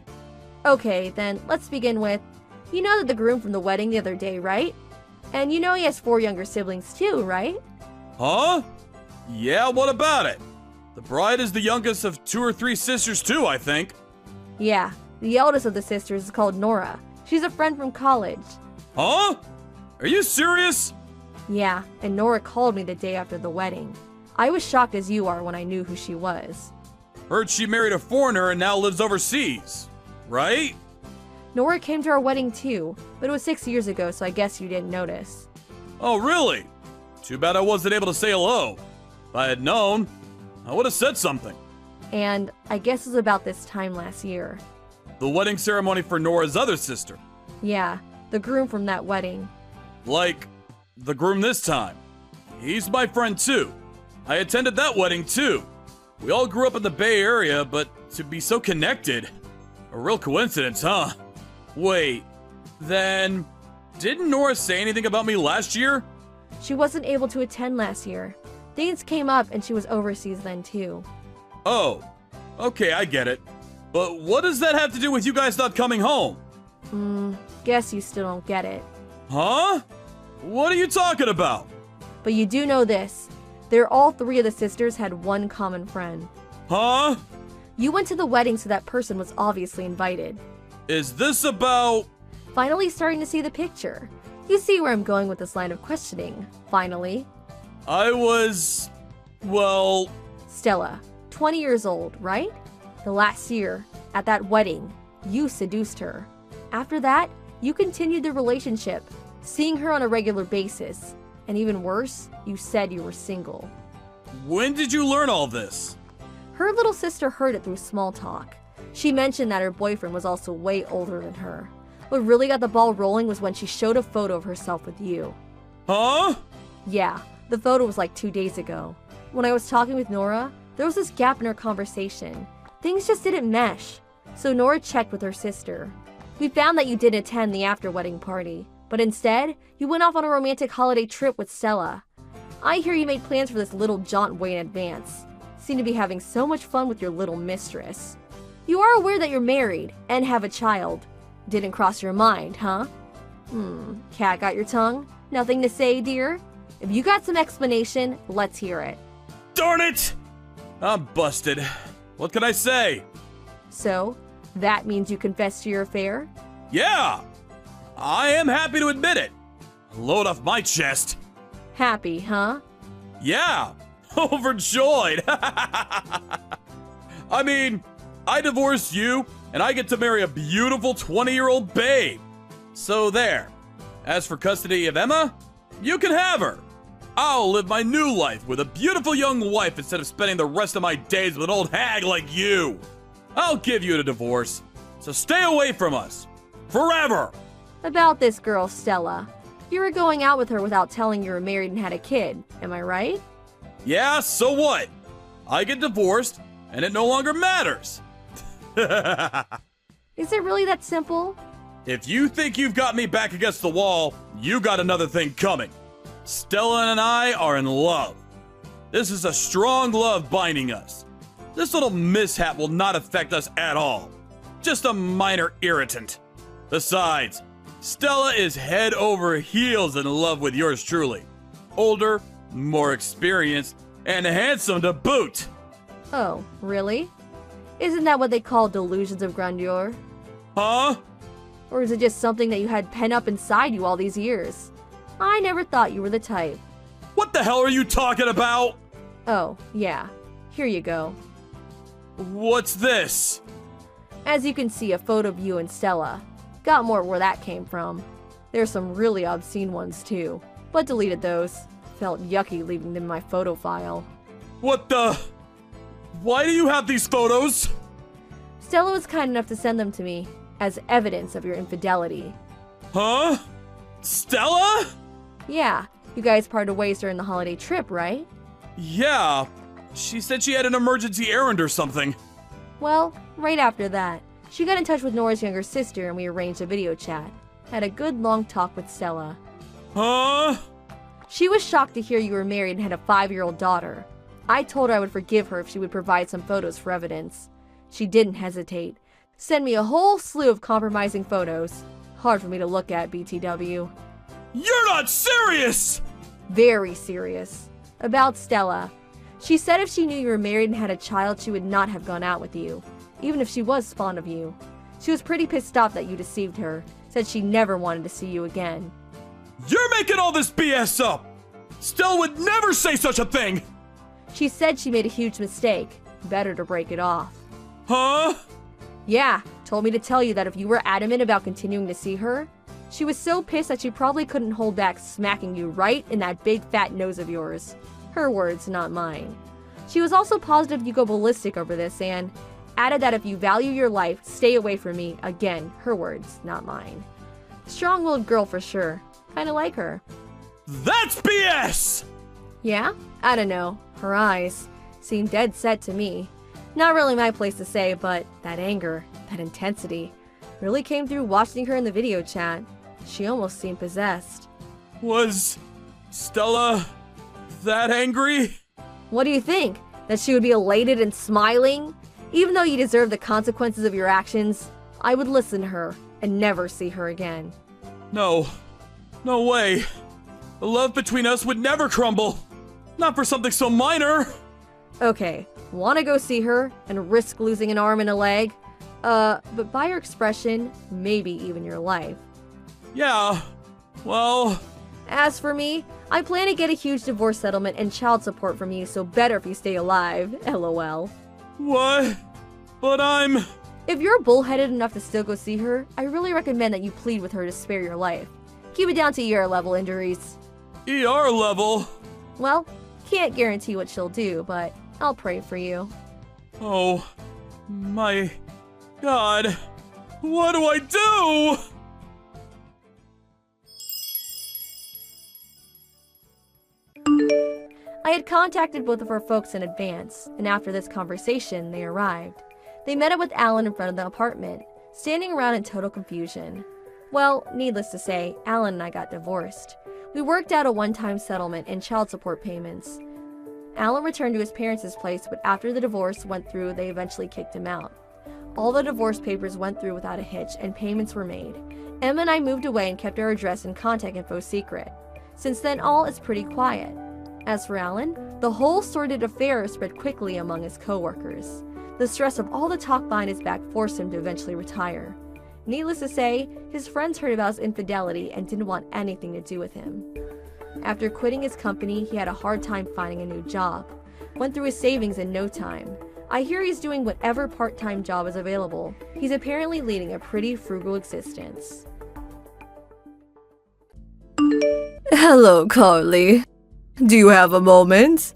[SPEAKER 2] Okay, then let's begin with, you know that the groom from the wedding the other day, right? And you know he has 4 younger siblings too, right?
[SPEAKER 7] Huh? Yeah, what about it? The bride is the youngest of 2 or 3 sisters too, I think.
[SPEAKER 2] Yeah, the eldest of the sisters is called Nora. She's a friend from college.
[SPEAKER 7] Huh? Are you serious?
[SPEAKER 2] Yeah, and Nora called me the day after the wedding. I was shocked as you are when I knew who she was.
[SPEAKER 7] Heard she married a foreigner and now lives overseas, right?
[SPEAKER 2] Nora came to our wedding too, but it was 6 years ago, so I guess you didn't notice.
[SPEAKER 7] Oh, really? Too bad I wasn't able to say hello. If I had known, I would have said something.
[SPEAKER 2] And I guess it was about this time last year.
[SPEAKER 7] The wedding ceremony for Nora's other sister.
[SPEAKER 2] Yeah, the groom from that wedding.
[SPEAKER 7] Like, the groom this time. He's my friend too. I attended that wedding too. We all grew up in the Bay Area, but to be so connected. A real coincidence, huh? Wait, then, didn't Nora say anything about me last year?
[SPEAKER 8] She wasn't able to attend last year. Things came up and she was overseas then too.
[SPEAKER 7] Oh, okay, I get it. But what does that have to do with you guys not coming home?
[SPEAKER 8] Guess you still don't get it.
[SPEAKER 7] Huh? What are you talking about?
[SPEAKER 8] But you do know this. All three of the sisters had one common friend.
[SPEAKER 7] Huh?
[SPEAKER 8] You went to the wedding, so that person was obviously invited.
[SPEAKER 7] Is this about...
[SPEAKER 8] Finally starting to see the picture. You see where I'm going with this line of questioning. Finally.
[SPEAKER 7] I was... well...
[SPEAKER 8] Stella, 20 years old, right? The last year, at that wedding, you seduced her. After that, you continued the relationship, seeing her on a regular basis. And even worse, you said you were single.
[SPEAKER 7] When did you learn all this?
[SPEAKER 8] Her little sister heard it through small talk. She mentioned that her boyfriend was also way older than her. What really got the ball rolling was when she showed a photo of herself with you.
[SPEAKER 7] Huh?
[SPEAKER 8] Yeah, the photo was like 2 days ago. When I was talking with Nora, there was this gap in our conversation. Things just didn't mesh. So Nora checked with her sister. We found that you didn't attend the after-wedding party, but instead, you went off on a romantic holiday trip with Stella. I hear you made plans for this little jaunt way in advance. Seem to be having so much fun with your little mistress. You are aware that you're married and have a child. Didn't cross your mind, huh? Cat got your tongue? Nothing to say, dear? If you got some explanation, let's hear it.
[SPEAKER 7] Darn it! I'm busted. What can I say?
[SPEAKER 8] So, that means you confessed to your affair?
[SPEAKER 7] Yeah! I am happy to admit it. Load off my chest.
[SPEAKER 8] Happy, huh?
[SPEAKER 7] Yeah! Overjoyed! I mean, I divorced you, and I get to marry a beautiful 20-year-old babe. So there. As for custody of Emma, you can have her. I'll live my new life with a beautiful young wife instead of spending the rest of my days with an old hag like you. I'll give you a divorce, so stay away from us. Forever!
[SPEAKER 8] About this girl, Stella. You were going out with her without telling you were married and had a kid, am I right?
[SPEAKER 7] Yeah, so what? I get divorced, and it no longer matters.
[SPEAKER 8] Is it really that simple?
[SPEAKER 7] If you think you've got me back against the wall, you got another thing coming. Stella and I are in love. This is a strong love binding us. This little mishap will not affect us at all. Just a minor irritant. Besides, Stella is head over heels in love with yours truly. Older, more experienced, and handsome to boot.
[SPEAKER 8] Oh, really? Isn't that what they call delusions of grandeur?
[SPEAKER 7] Huh?
[SPEAKER 8] Or is it just something that you had pent up inside you all these years? I never thought you were the type.
[SPEAKER 7] What the hell are you talking about?
[SPEAKER 8] Oh, yeah. Here you go.
[SPEAKER 7] What's this?
[SPEAKER 8] As you can see, a photo of you and Stella. Got more where that came from. There's some really obscene ones too, but deleted those. Felt yucky leaving them in my photo file.
[SPEAKER 7] What the? Why do you have these photos?
[SPEAKER 8] Stella was kind enough to send them to me as evidence of your infidelity.
[SPEAKER 7] Huh? Stella?
[SPEAKER 8] Yeah, you guys parted ways during the holiday trip, right?
[SPEAKER 7] Yeah. She said she had an emergency errand or something.
[SPEAKER 8] Well, right after that, she got in touch with Nora's younger sister and we arranged a video chat. Had a good long talk with Stella.
[SPEAKER 7] Huh?
[SPEAKER 8] She was shocked to hear you were married and had a 5-year-old daughter. I told her I would forgive her if she would provide some photos for evidence. She didn't hesitate. Sent me a whole slew of compromising photos. Hard for me to look at, BTW.
[SPEAKER 7] You're not serious!
[SPEAKER 8] Very serious. About Stella. She said if she knew you were married and had a child, she would not have gone out with you, even if she was fond of you. She was pretty pissed off that you deceived her. Said she never wanted to see you again.
[SPEAKER 7] You're making all this BS up! Stella would never say such a thing!
[SPEAKER 8] She said she made a huge mistake. Better to break it off.
[SPEAKER 7] Huh?
[SPEAKER 8] Yeah, told me to tell you that if you were adamant about continuing to see her, she was so pissed that she probably couldn't hold back smacking you right in that big fat nose of yours. Her words, not mine. She was also positive you go ballistic over this and added that if you value your life, stay away from me. Again, her words, not mine. Strong-willed girl for sure. Kinda like her.
[SPEAKER 7] That's BS!
[SPEAKER 8] Yeah? I don't know. Her eyes seemed dead set to me. Not really my place to say, but that anger, that intensity, really came through watching her in the video chat. She almost seemed possessed.
[SPEAKER 7] Was Stella that angry?
[SPEAKER 8] What do you think? That she would be elated and smiling? Even though you deserve the consequences of your actions, I would listen to her and never see her again.
[SPEAKER 7] No. No way. The love between us would never crumble. Not for something so minor.
[SPEAKER 8] Okay, wanna go see her and risk losing an arm and a leg? But by your expression, maybe even your life.
[SPEAKER 7] Yeah. Well,
[SPEAKER 8] As for me, I plan to get a huge divorce settlement and child support from you, so better if you stay alive. LOL.
[SPEAKER 7] what? But I'm...
[SPEAKER 8] If you're bullheaded enough to still go see her, I really recommend that you plead with her to spare your life. Keep it down to ER level injuries.
[SPEAKER 7] ER level?
[SPEAKER 8] Well, can't guarantee what she'll do, but I'll pray for you.
[SPEAKER 7] Oh, my God. What do I do?
[SPEAKER 8] I had contacted both of her folks in advance, and after this conversation, they arrived. They met up with Alan in front of the apartment, standing around in total confusion. Well, needless to say, Alan and I got divorced. We worked out a one-time settlement and child support payments. Alan returned to his parents' place, but after the divorce went through, they eventually kicked him out. All the divorce papers went through without a hitch, and payments were made. Emma and I moved away and kept our address and contact info secret. Since then, all is pretty quiet. As for Alan, the whole sordid affair spread quickly among his co-workers. The stress of all the talk behind his back forced him to eventually retire. Needless to say, his friends heard about his infidelity and didn't want anything to do with him. After quitting his company, he had a hard time finding a new job. Went through his savings in no time. I hear he's doing whatever part-time job is available. He's apparently leading a pretty frugal existence.
[SPEAKER 9] Hello, Carly. Do you have a moment?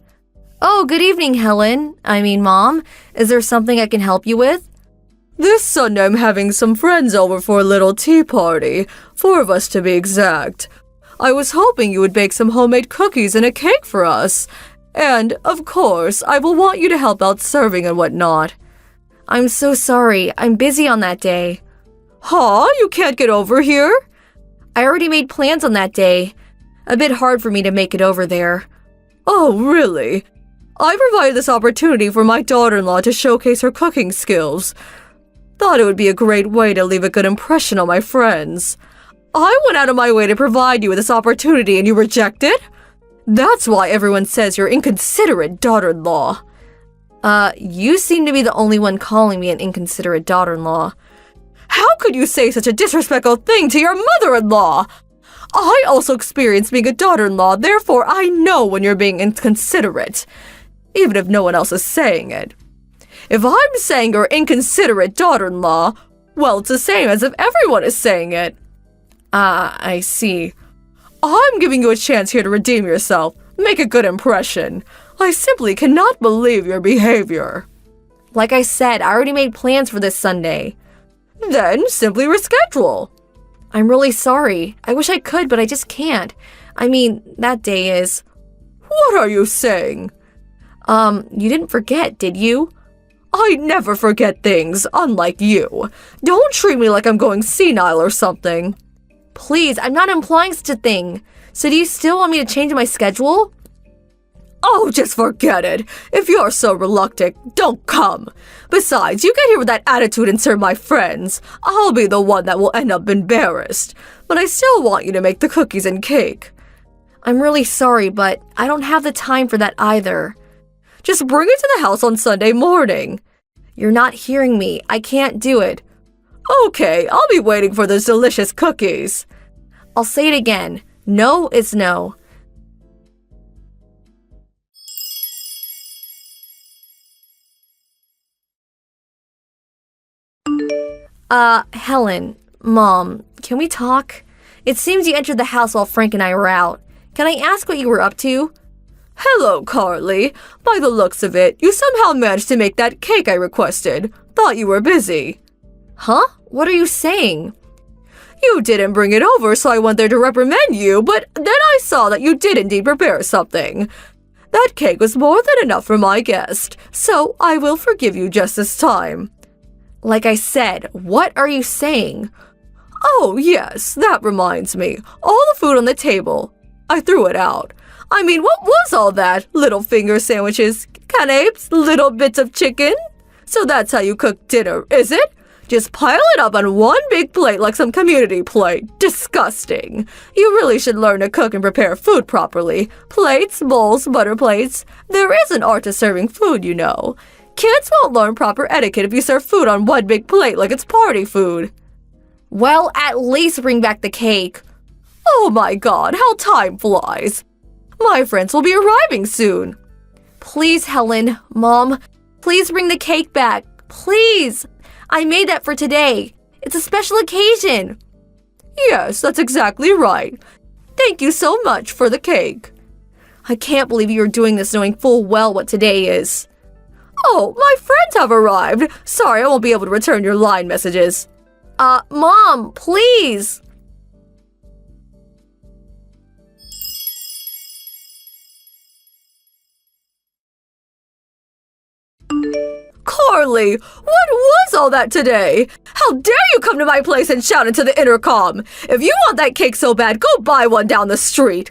[SPEAKER 8] Oh, good evening, Helen. Mom. Is there something I can help you with?
[SPEAKER 9] This Sunday I'm having some friends over for a little tea party, 4 of us to be exact. I was hoping you would bake some homemade cookies and a cake for us. And, of course, I will want you to help out serving and whatnot.
[SPEAKER 8] I'm so sorry. I'm busy on that day.
[SPEAKER 9] Huh? You can't get over here?
[SPEAKER 8] I already made plans on that day. A bit hard for me to make it over there.
[SPEAKER 9] Oh, really? I provided this opportunity for my daughter-in-law to showcase her cooking skills. Thought it would be a great way to leave a good impression on my friends. I went out of my way to provide you with this opportunity and you reject it? That's why everyone says you're inconsiderate daughter-in-law.
[SPEAKER 8] You seem to be the only one calling me an inconsiderate daughter-in-law.
[SPEAKER 9] How could you say such a disrespectful thing to your mother-in-law? I also experienced being a daughter-in-law, therefore I know when you're being inconsiderate, even if no one else is saying it. If I'm saying you're inconsiderate daughter-in-law, well, it's the same as if everyone is saying it.
[SPEAKER 8] I see.
[SPEAKER 9] I'm giving you a chance here to redeem yourself, make a good impression. I simply cannot believe your behavior.
[SPEAKER 8] Like I said, I already made plans for this Sunday.
[SPEAKER 9] Then simply reschedule.
[SPEAKER 8] I'm really sorry. I wish I could, but I just can't. That day is...
[SPEAKER 9] What are you saying?
[SPEAKER 8] You didn't forget, did you?
[SPEAKER 9] I never forget things, unlike you. Don't treat me like I'm going senile or something.
[SPEAKER 8] Please, I'm not implying such a thing. So do you still want me to change my schedule?
[SPEAKER 9] Oh, just forget it. If you're so reluctant, don't come. Besides, you get here with that attitude and serve my friends. I'll be the one that will end up embarrassed. But I still want you to make the cookies and cake.
[SPEAKER 8] I'm really sorry, but I don't have the time for that either.
[SPEAKER 9] Just bring it to the house on Sunday morning.
[SPEAKER 8] You're not hearing me. I can't do it.
[SPEAKER 9] Okay, I'll be waiting for those delicious cookies.
[SPEAKER 8] I'll say it again. No is no. Helen, Mom, can we talk? It seems you entered the house while Frank and I were out. Can I ask what you were up to?
[SPEAKER 9] Hello, Carly. By the looks of it, you somehow managed to make that cake I requested. Thought you were busy.
[SPEAKER 8] Huh? What are you saying?
[SPEAKER 9] You didn't bring it over, so I went there to reprimand you, but then I saw that you did indeed prepare something. That cake was more than enough for my guest, so I will forgive you just this time.
[SPEAKER 8] Like I said, what are you saying?
[SPEAKER 9] Oh, yes, that reminds me. All the food on the table. I threw it out. I mean, what was all that? Little finger sandwiches, canapes, little bits of chicken? So that's how you cook dinner, is it? Just pile it up on one big plate like some community plate. Disgusting. You really should learn to cook and prepare food properly. Plates, bowls, butter plates. There is an art to serving food, you know. Kids won't learn proper etiquette if you serve food on one big plate like it's party food.
[SPEAKER 8] Well, at least bring back the cake.
[SPEAKER 9] Oh my god, how time flies. My friends will be arriving soon.
[SPEAKER 8] Please, Helen, Mom, please bring the cake back. Please. I made that for today. It's a special occasion.
[SPEAKER 9] Yes, that's exactly right. Thank you so much for the cake.
[SPEAKER 8] I can't believe you're doing this knowing full well what today is.
[SPEAKER 9] Oh, my friends have arrived. Sorry, I won't be able to return your line messages.
[SPEAKER 8] Mom, please.
[SPEAKER 9] Carly, what was all that today? How dare you come to my place and shout into the intercom? If you want that cake so bad, go buy one down the street.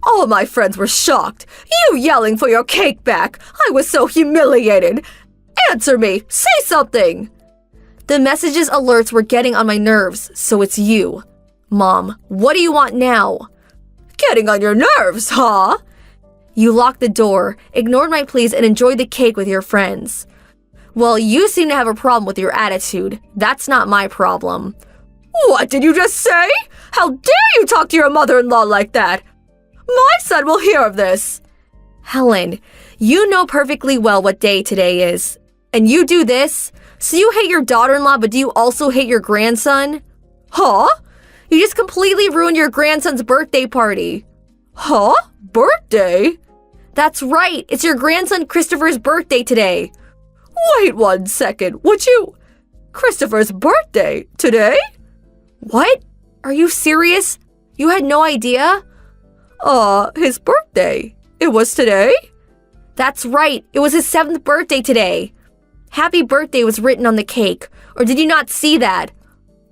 [SPEAKER 9] All my friends were shocked. You yelling for your cake back. I was so humiliated. Answer me. Say something.
[SPEAKER 8] The messages alerts were getting on my nerves, so it's you. Mom, what do you want now?
[SPEAKER 9] Getting on your nerves, huh?
[SPEAKER 8] You locked the door, ignored my pleas, and enjoyed the cake with your friends. Well, you seem to have a problem with your attitude. That's not my problem.
[SPEAKER 9] What did you just say? How dare you talk to your mother-in-law like that? My son will hear of this.
[SPEAKER 8] Helen, you know perfectly well what day today is. And you do this? So you hate your daughter-in-law, but do you also hate your grandson?
[SPEAKER 9] Huh?
[SPEAKER 8] You just completely ruined your grandson's birthday party.
[SPEAKER 9] Huh? Birthday?
[SPEAKER 8] That's right. It's your grandson Christopher's birthday today.
[SPEAKER 9] Wait 1 second, would you? Christopher's birthday? Today?
[SPEAKER 8] What? Are you serious? You had no idea?
[SPEAKER 9] His birthday. It was today?
[SPEAKER 8] That's right. It was his 7th birthday today. Happy birthday was written on the cake. Or did you not see that?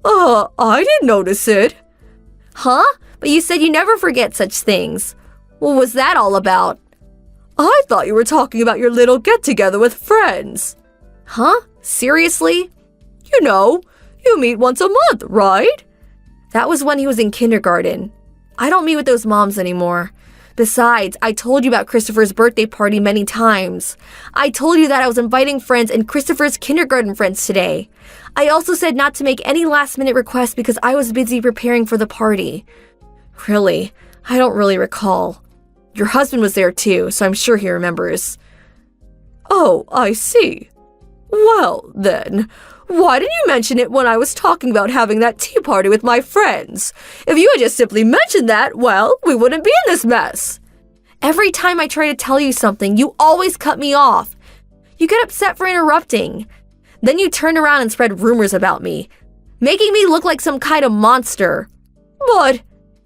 [SPEAKER 9] I didn't notice it.
[SPEAKER 8] Huh? But you said you never forget such things. What was that all about?
[SPEAKER 9] I thought you were talking about your little get-together with friends.
[SPEAKER 8] Huh? Seriously?
[SPEAKER 9] You know, you meet once a month, right?
[SPEAKER 8] That was when he was in kindergarten. I don't meet with those moms anymore. Besides, I told you about Christopher's birthday party many times. I told you that I was inviting friends and Christopher's kindergarten friends today. I also said not to make any last-minute requests because I was busy preparing for the party. Really, I don't really recall. Your husband was there too, so I'm sure he remembers.
[SPEAKER 9] Oh, I see. Well, then, why didn't you mention it when I was talking about having that tea party with my friends? If you had just simply mentioned that, well, we wouldn't be in this mess.
[SPEAKER 8] Every time I try to tell you something, you always cut me off. You get upset for interrupting. Then you turn around and spread rumors about me, making me look like some kind of monster.
[SPEAKER 9] But,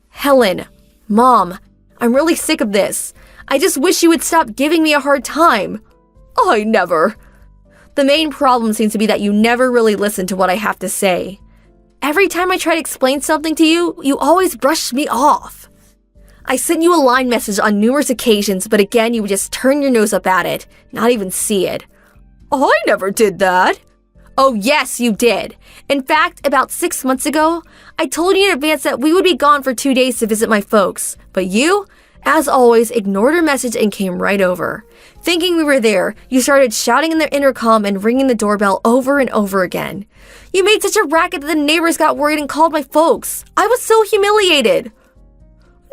[SPEAKER 8] Helen, Mom, I'm really sick of this. I just wish you would stop giving me a hard time.
[SPEAKER 9] I never.
[SPEAKER 8] The main problem seems to be that you never really listen to what I have to say. Every time I try to explain something to you, you always brush me off. I sent you a line message on numerous occasions, but again, you would just turn your nose up at it, not even see it.
[SPEAKER 9] I never did that.
[SPEAKER 8] Oh, yes, you did. In fact, about 6 months ago, I told you in advance that we would be gone for 2 days to visit my folks, but you, as always, ignored her message and came right over. Thinking we were there, you started shouting in the intercom and ringing the doorbell over and over again. You made such a racket that the neighbors got worried and called my folks. I was so humiliated.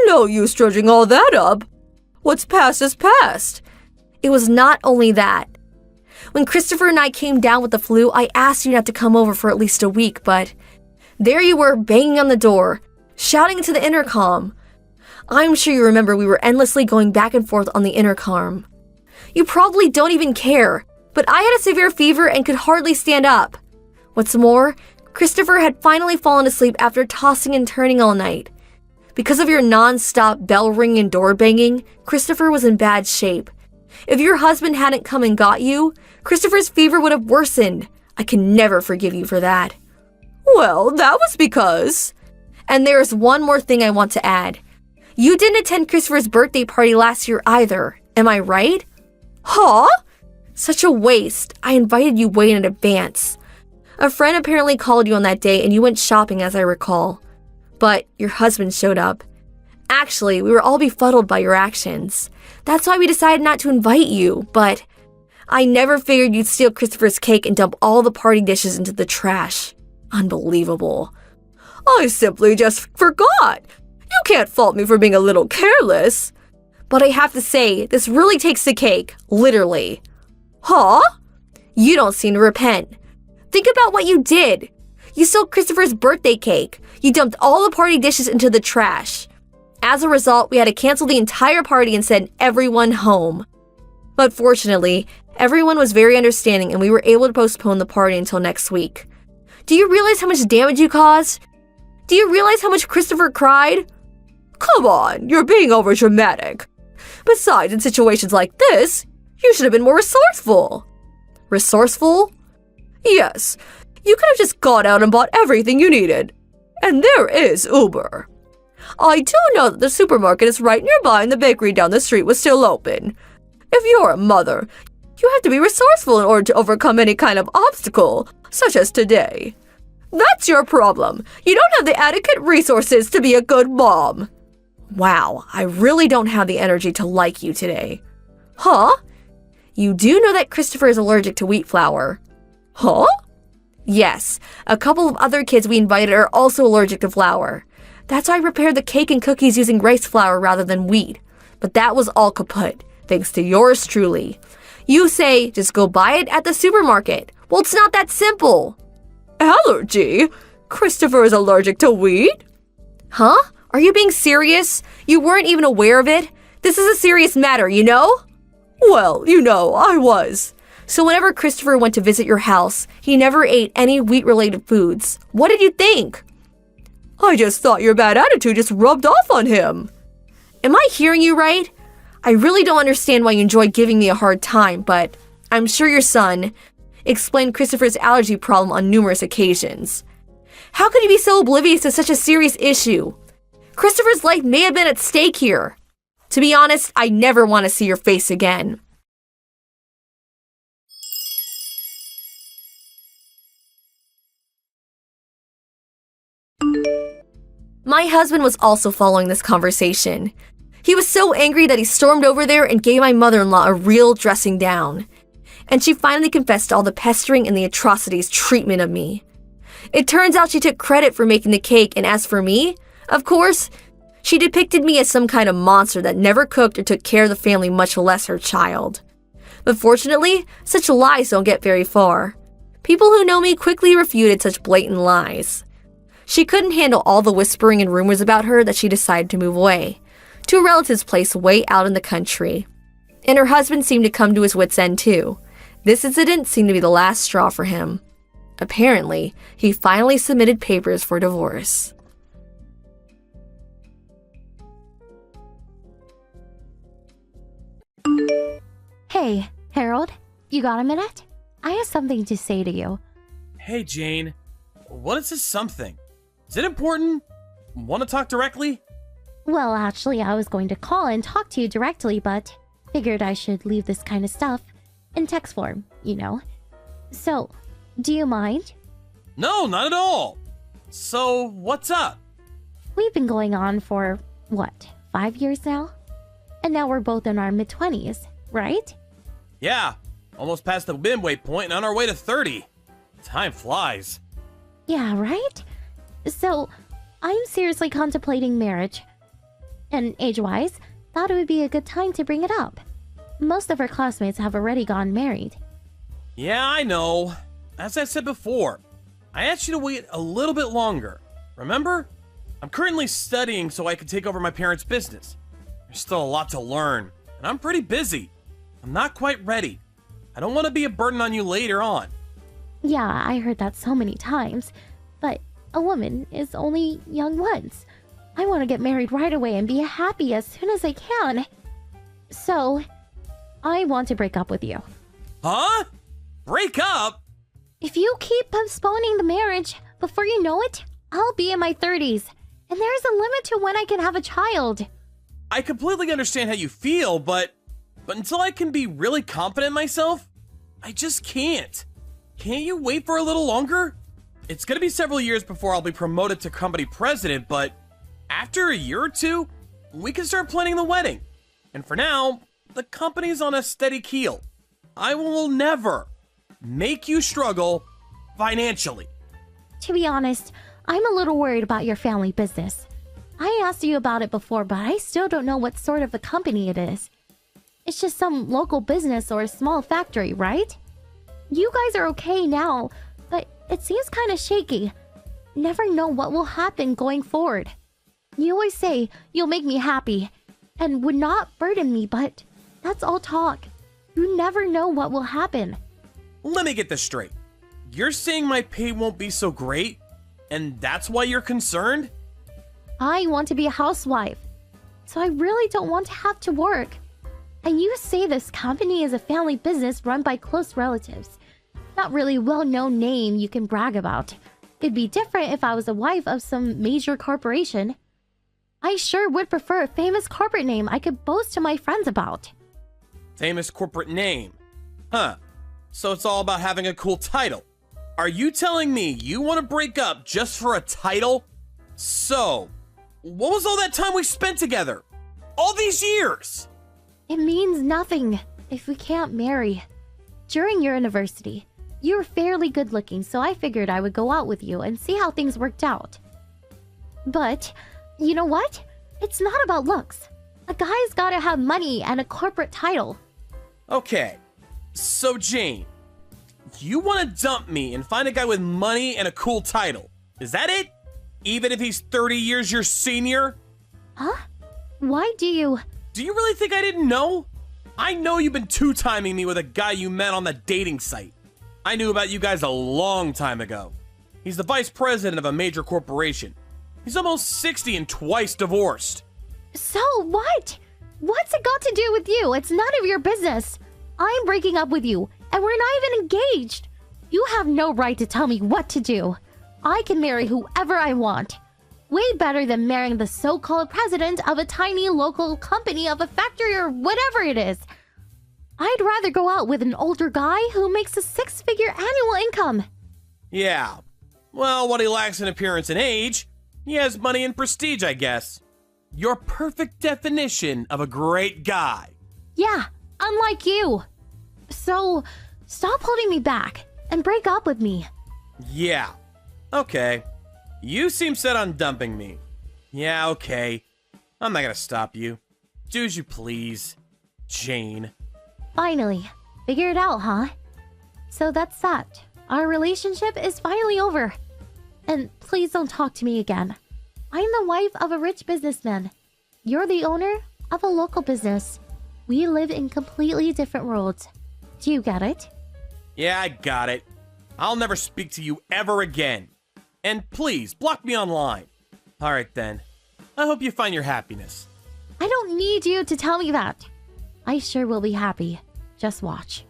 [SPEAKER 9] No use dredging all that up. What's past is past.
[SPEAKER 8] It was not only that. When Christopher and I came down with the flu, I asked you not to come over for at least a week, but there you were banging on the door, shouting into the intercom. I'm sure you remember we were endlessly going back and forth on the intercom. You probably don't even care, but I had a severe fever and could hardly stand up. What's more, Christopher had finally fallen asleep after tossing and turning all night. Because of your non-stop bell ringing and door banging, Christopher was in bad shape. If your husband hadn't come and got you, Christopher's fever would have worsened. I can never forgive you for that.
[SPEAKER 9] Well, that was because...
[SPEAKER 8] And there's one more thing I want to add. You didn't attend Christopher's birthday party last year either, am I right? Huh? Such a waste. I invited you way in advance. A friend apparently called you on that day and you went shopping as I recall. But your husband showed up. Actually, we were all befuddled by your actions. That's why we decided not to invite you, but I never figured you'd steal Christopher's cake and dump all the party dishes into the trash. Unbelievable. I simply just forgot. You can't fault me for being a little careless. But I have to say, this really takes the cake, literally. Huh? You don't seem to repent. Think about what you did. You stole Christopher's birthday cake. You dumped all the party dishes into the trash. As a result, we had to cancel the entire party and send everyone home. But fortunately, everyone was very understanding and we were able to postpone the party until next week. Do you realize how much damage you caused? Do you realize how much Christopher cried? Come on, you're being overdramatic. Besides, in situations like this, you should have been more resourceful. Resourceful? Yes, you could have just gone out and bought everything you needed. And there is Uber. I do know that the supermarket is right nearby and the bakery down the street was still open. If you're a mother, you have to be resourceful in order to overcome any kind of obstacle, such as today. That's your problem. You don't have the adequate resources to be a good mom. Wow, I really don't have the energy to like you today. Huh? You do know that Christopher is allergic to wheat flour. Huh? Yes, a couple of other kids we invited are also allergic to flour. That's why I prepared the cake and cookies using rice flour rather than wheat. But that was all kaput, thanks to yours truly. You say, just go buy it at the supermarket. Well, it's not that simple. Allergy? Christopher is allergic to wheat? Huh? Are you being serious? You weren't even aware of it? This is a serious matter, you know? Well, I was. So whenever Christopher went to visit your house, he never ate any wheat-related foods. What did you think? I just thought your bad attitude just rubbed off on him. Am I hearing you right? I really don't understand why you enjoy giving me a hard time, but I'm sure your son explained Christopher's allergy problem on numerous occasions. How could you be so oblivious to such a serious issue? Christopher's life may have been at stake here. To be honest, I never want to see your face again. My husband was also following this conversation. He was so angry that he stormed over there and gave my mother-in-law a real dressing down. And she finally confessed to all the pestering and the atrocities treatment of me. It turns out she took credit for making the cake, and as for me, of course, she depicted me as some kind of monster that never cooked or took care of the family, much less her child. But fortunately, such lies don't get very far. People who know me quickly refuted such blatant lies. She couldn't handle all the whispering and rumors about her that she decided to move away, to a relative's place way out in the country. And her husband seemed to come to his wits' end too. This incident seemed to be the last straw for him. Apparently, he finally submitted papers for divorce.
[SPEAKER 10] Hey, Harold, you got a minute? I have something to say to you.
[SPEAKER 7] Hey, Jane. What is this something? Is it important? Want to talk directly?
[SPEAKER 10] Well, actually, I was going to call and talk to you directly, but figured I should leave this kind of stuff in text form, you know. So, do you mind?
[SPEAKER 7] No, not at all. So, what's up?
[SPEAKER 10] We've been going on for, 5 years now? And now we're both in our mid-20s, right?
[SPEAKER 7] Yeah, almost past the midway point and on our way to 30. Time flies.
[SPEAKER 10] Yeah, right? So, I'm seriously contemplating marriage. And age-wise, thought it would be a good time to bring it up. Most of our classmates have already gotten married.
[SPEAKER 7] Yeah, I know. As I said before, I asked you to wait a little bit longer. Remember? I'm currently studying so I can take over my parents' business. There's still a lot to learn, and I'm pretty busy. I'm not quite ready. I don't want to be a burden on you later on.
[SPEAKER 10] Yeah, I heard that so many times. But a woman is only young once. I want to get married right away and be happy as soon as I can. So, I want to break up with you.
[SPEAKER 7] Huh? Break up?
[SPEAKER 10] If you keep postponing the marriage, before you know it, I'll be in my 30s. And there's a limit to when I can have a child.
[SPEAKER 11] I completely understand how you feel, but until I can be really confident in myself, I just can't. Can't you wait for a little longer? It's gonna be several years before I'll be promoted to company president, but after a year or two, we can start planning the wedding. And for now, the company's on a steady keel. I will never make you struggle financially.
[SPEAKER 10] To be honest, I'm a little worried about your family business. I asked you about it before, but I still don't know what sort of a company it is. It's just some local business or a small factory, right? You guys are okay now, but it seems kind of shaky. Never know what will happen going forward. You always say you'll make me happy and would not burden me, but that's all talk. You never know what will happen.
[SPEAKER 11] Let me get this straight. You're saying my pay won't be so great, and that's why you're concerned?
[SPEAKER 10] I want to be a housewife, so I really don't want to have to work. And you say this company is a family business run by close relatives. Not really a well-known name you can brag about. It'd be different if I was a wife of some major corporation. I sure would prefer a famous corporate name I could boast to my friends about.
[SPEAKER 11] Famous corporate name. Huh. So it's all about having a cool title. Are you telling me you want to break up just for a title? So, what was all that time we spent together? All these years?
[SPEAKER 10] It means nothing if we can't marry. During your university, you were fairly good looking, so I figured I would go out with you and see how things worked out. But, you know what? It's not about looks. A guy's gotta have money and a corporate title.
[SPEAKER 11] Okay, so Jane, you want to dump me and find a guy with money and a cool title. Is that it? Even if he's 30 years your senior?
[SPEAKER 10] Huh? Why do you...
[SPEAKER 11] Do you really think I didn't know? I know you've been two-timing me with a guy you met on the dating site. I knew about you guys a long time ago. He's the vice president of a major corporation. He's almost 60 and twice divorced.
[SPEAKER 10] So what? What's it got to do with you? It's none of your business. I'm breaking up with you, and we're not even engaged. You have no right to tell me what to do. I can marry whoever I want. Way better than marrying the so-called president of a tiny local company of a factory or whatever it is. I'd rather go out with an older guy who makes a six-figure annual income.
[SPEAKER 11] Yeah. Well, what he lacks in appearance and age, he has money and prestige, I guess. Your perfect definition of a great guy.
[SPEAKER 10] Yeah, unlike you. So, stop holding me back and break up with me.
[SPEAKER 11] Yeah. Okay. You seem set on dumping me. Yeah, okay. I'm not gonna stop you. Do as you please, Jane.
[SPEAKER 10] Finally. Figure it out, huh? So that's that. Our relationship is finally over. And please don't talk to me again. I'm the wife of a rich businessman. You're the owner of a local business. We live in completely different worlds. Do you get it?
[SPEAKER 11] Yeah, I got it. I'll never speak to you ever again. And please, block me online. Alright then. I hope you find your happiness.
[SPEAKER 10] I don't need you to tell me that. I sure will be happy. Just watch.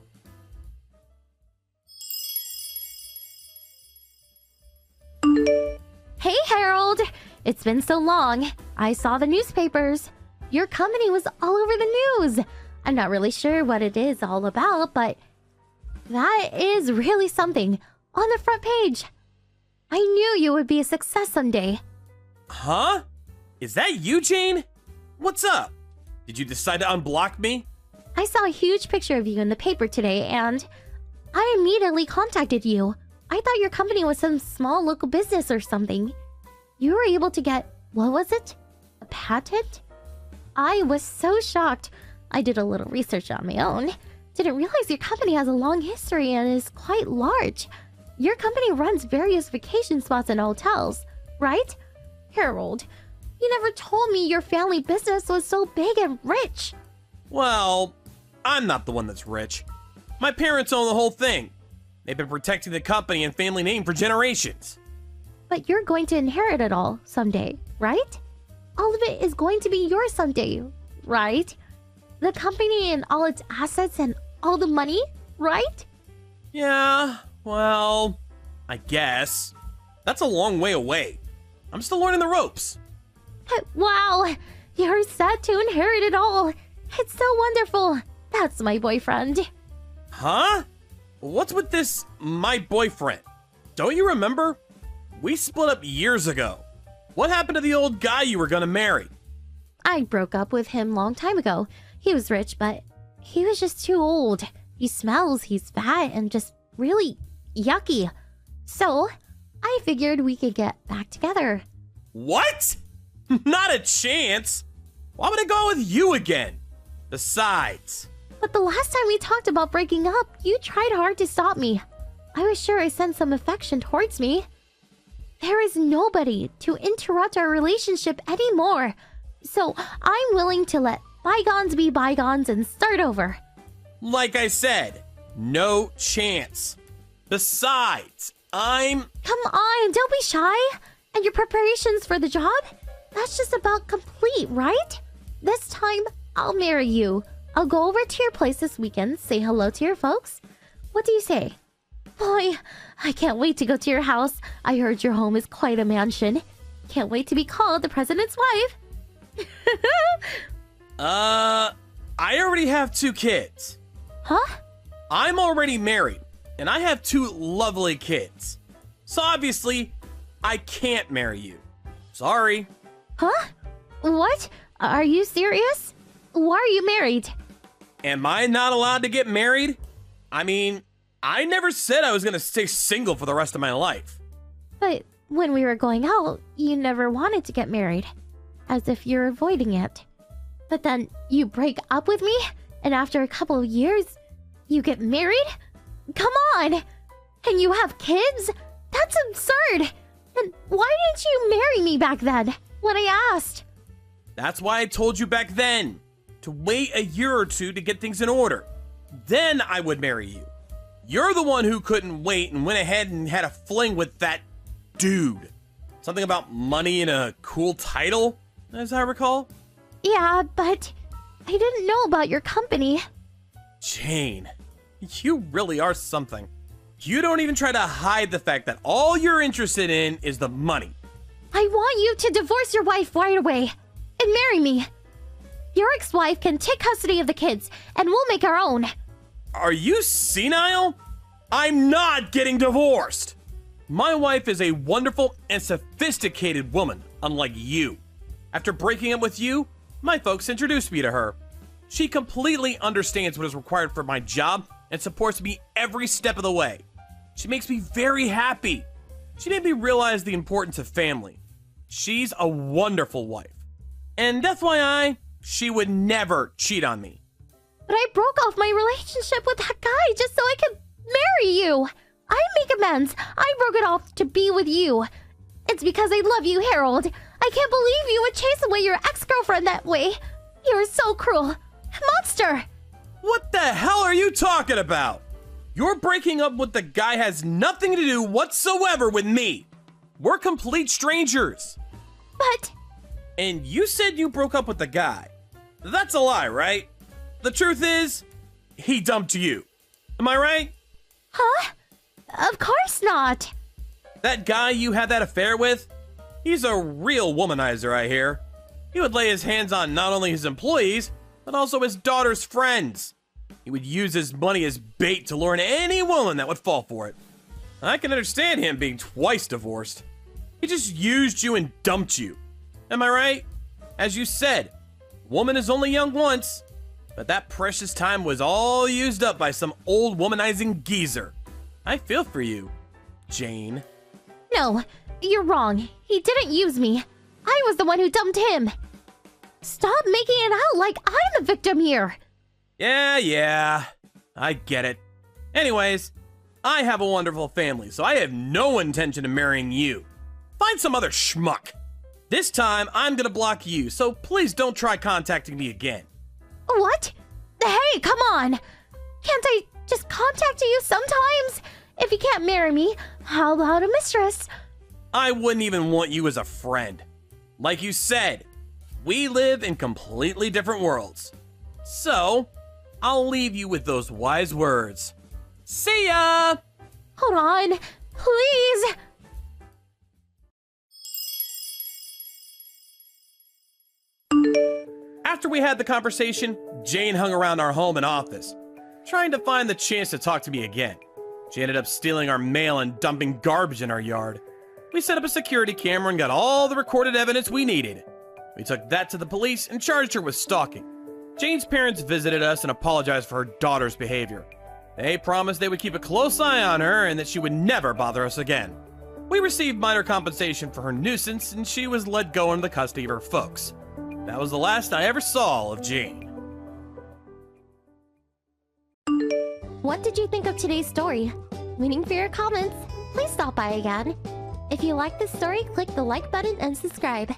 [SPEAKER 10] Hey, Harold! It's been so long. I saw the newspapers. Your company was all over the news. I'm not really sure what it is all about, but that is really something on the front page. I knew you would be a success someday.
[SPEAKER 11] Huh? Is that you, Jane? What's up? Did you decide to unblock me?
[SPEAKER 10] I saw a huge picture of you in the paper today, and I immediately contacted you. I thought your company was some small local business or something. You were able to get, what was it? A patent? I was so shocked. I did a little research on my own. Didn't realize your company has a long history and is quite large. Your company runs various vacation spots and hotels, right? Harold, you never told me your family business was so big and rich.
[SPEAKER 11] Well, I'm not the one that's rich. My parents own the whole thing. They've been protecting the company and family name for generations.
[SPEAKER 10] But you're going to inherit it all someday, right? All of it is going to be yours someday, right? The company and all its assets and all the money, right?
[SPEAKER 11] Yeah, well, I guess. That's a long way away. I'm still learning the ropes.
[SPEAKER 10] Wow, You're set to inherit it all. It's so wonderful. That's my boyfriend.
[SPEAKER 11] Huh? What's with this, my boyfriend? Don't you remember? We split up years ago. What happened to the old guy you were gonna marry?
[SPEAKER 10] I broke up with him long time ago. He was rich, but he was just too old. He smells, he's fat, and just really yucky. So, I figured we could get back together.
[SPEAKER 11] What? Not a chance. Why would I go with you again? Besides,
[SPEAKER 10] But the last time we talked about breaking up, you tried hard to stop me. I was sure I sensed some affection towards me. There is nobody to interrupt our relationship anymore. So I'm willing to let bygones be bygones and start over.
[SPEAKER 11] like I said, no chance. Besides,
[SPEAKER 10] Come on, don't be shy. And your preparations for the job? That's just about complete, right? This time, I'll marry you. I'll go over to your place this weekend, say hello to your folks. What do you say? Boy, I can't wait to go to your house. I heard your home is quite a mansion. Can't wait to be called the president's wife.
[SPEAKER 11] I already have 2 kids.
[SPEAKER 10] Huh?
[SPEAKER 11] I'm already married, and I have 2 lovely kids. So obviously, I can't marry you. Sorry.
[SPEAKER 10] Huh? What? Are you serious? Why are you married?
[SPEAKER 11] Am I not allowed to get married? I mean, I never said I was gonna stay single for the rest of my life.
[SPEAKER 10] But when we were going out, you never wanted to get married. As if you're avoiding it. But then you break up with me, and after a couple of years, you get married? Come on! And you have kids? That's absurd! And why didn't you marry me back then, when I asked?
[SPEAKER 11] That's why I told you back then to wait a year or 2 to get things in order. Then I would marry you. You're the one who couldn't wait and went ahead and had a fling with that dude. Something about money and a cool title, as I recall.
[SPEAKER 10] Yeah, but I didn't know about your company.
[SPEAKER 11] Jane, you really are something. You don't even try to hide the fact that all you're interested in is the money.
[SPEAKER 10] I want you to divorce your wife right away and marry me. Your ex-wife can take custody of the kids, and we'll make our own.
[SPEAKER 11] Are you senile? I'm not getting divorced. My wife is a wonderful and sophisticated woman, unlike you. After breaking up with you, my folks introduced me to her. She completely understands what is required for my job and supports me every step of the way. She makes me very happy. She made me realize the importance of family. She's a wonderful wife. And FYI, she would never cheat on me.
[SPEAKER 10] But I broke off my relationship with that guy just so I could marry you. I make amends. I broke it off to be with you. It's because I love you, Harold. I can't believe you would chase away your ex-girlfriend that way. You're so cruel. Monster!
[SPEAKER 11] What the hell are you talking about? Your breaking up with the guy has nothing to do whatsoever with me. We're complete strangers.
[SPEAKER 10] But
[SPEAKER 11] And you said you broke up with the guy. That's a lie, right? The truth is, he dumped you. Am I right?
[SPEAKER 10] huh? Of course not.
[SPEAKER 11] That guy you had that affair with? He's a real womanizer, I hear. He would lay his hands on not only his employees, but also his daughter's friends. He would use his money as bait to lure in any woman that would fall for it. I can understand him being twice divorced. He just used you and dumped you. Am I right? As you said, woman is only young once, but that precious time was all used up by some old womanizing geezer. I feel for you, Jane.
[SPEAKER 10] No, you're wrong. He didn't use me. I was the one who dumped him. Stop making it out like I'm the victim here.
[SPEAKER 11] Yeah, I get it. Anyways, I have a wonderful family, so I have no intention of marrying you. Find some other schmuck. This time, I'm gonna block you, so please don't try contacting me again.
[SPEAKER 10] What? Hey, come on. Can't I just contact you sometimes? If you can't marry me, how about a mistress?
[SPEAKER 11] I wouldn't even want you as a friend. Like you said, we live in completely different worlds. So, I'll leave you with those wise words. See ya!
[SPEAKER 10] Hold on, please.
[SPEAKER 11] After we had the conversation, Jane hung around our home and office, trying to find the chance to talk to me again. She ended up stealing our mail and dumping garbage in our yard. We set up a security camera and got all the recorded evidence we needed. We took that to the police and charged her with stalking. Jane's parents visited us and apologized for her daughter's behavior. They promised they would keep a close eye on her and that she would never bother us again. We received minor compensation for her nuisance, and she was let go into the custody of her folks. That was the last I ever saw of Jane.
[SPEAKER 10] What did you think of today's story? Waiting for your comments. Please stop by again. If you like this story, click the like button and subscribe.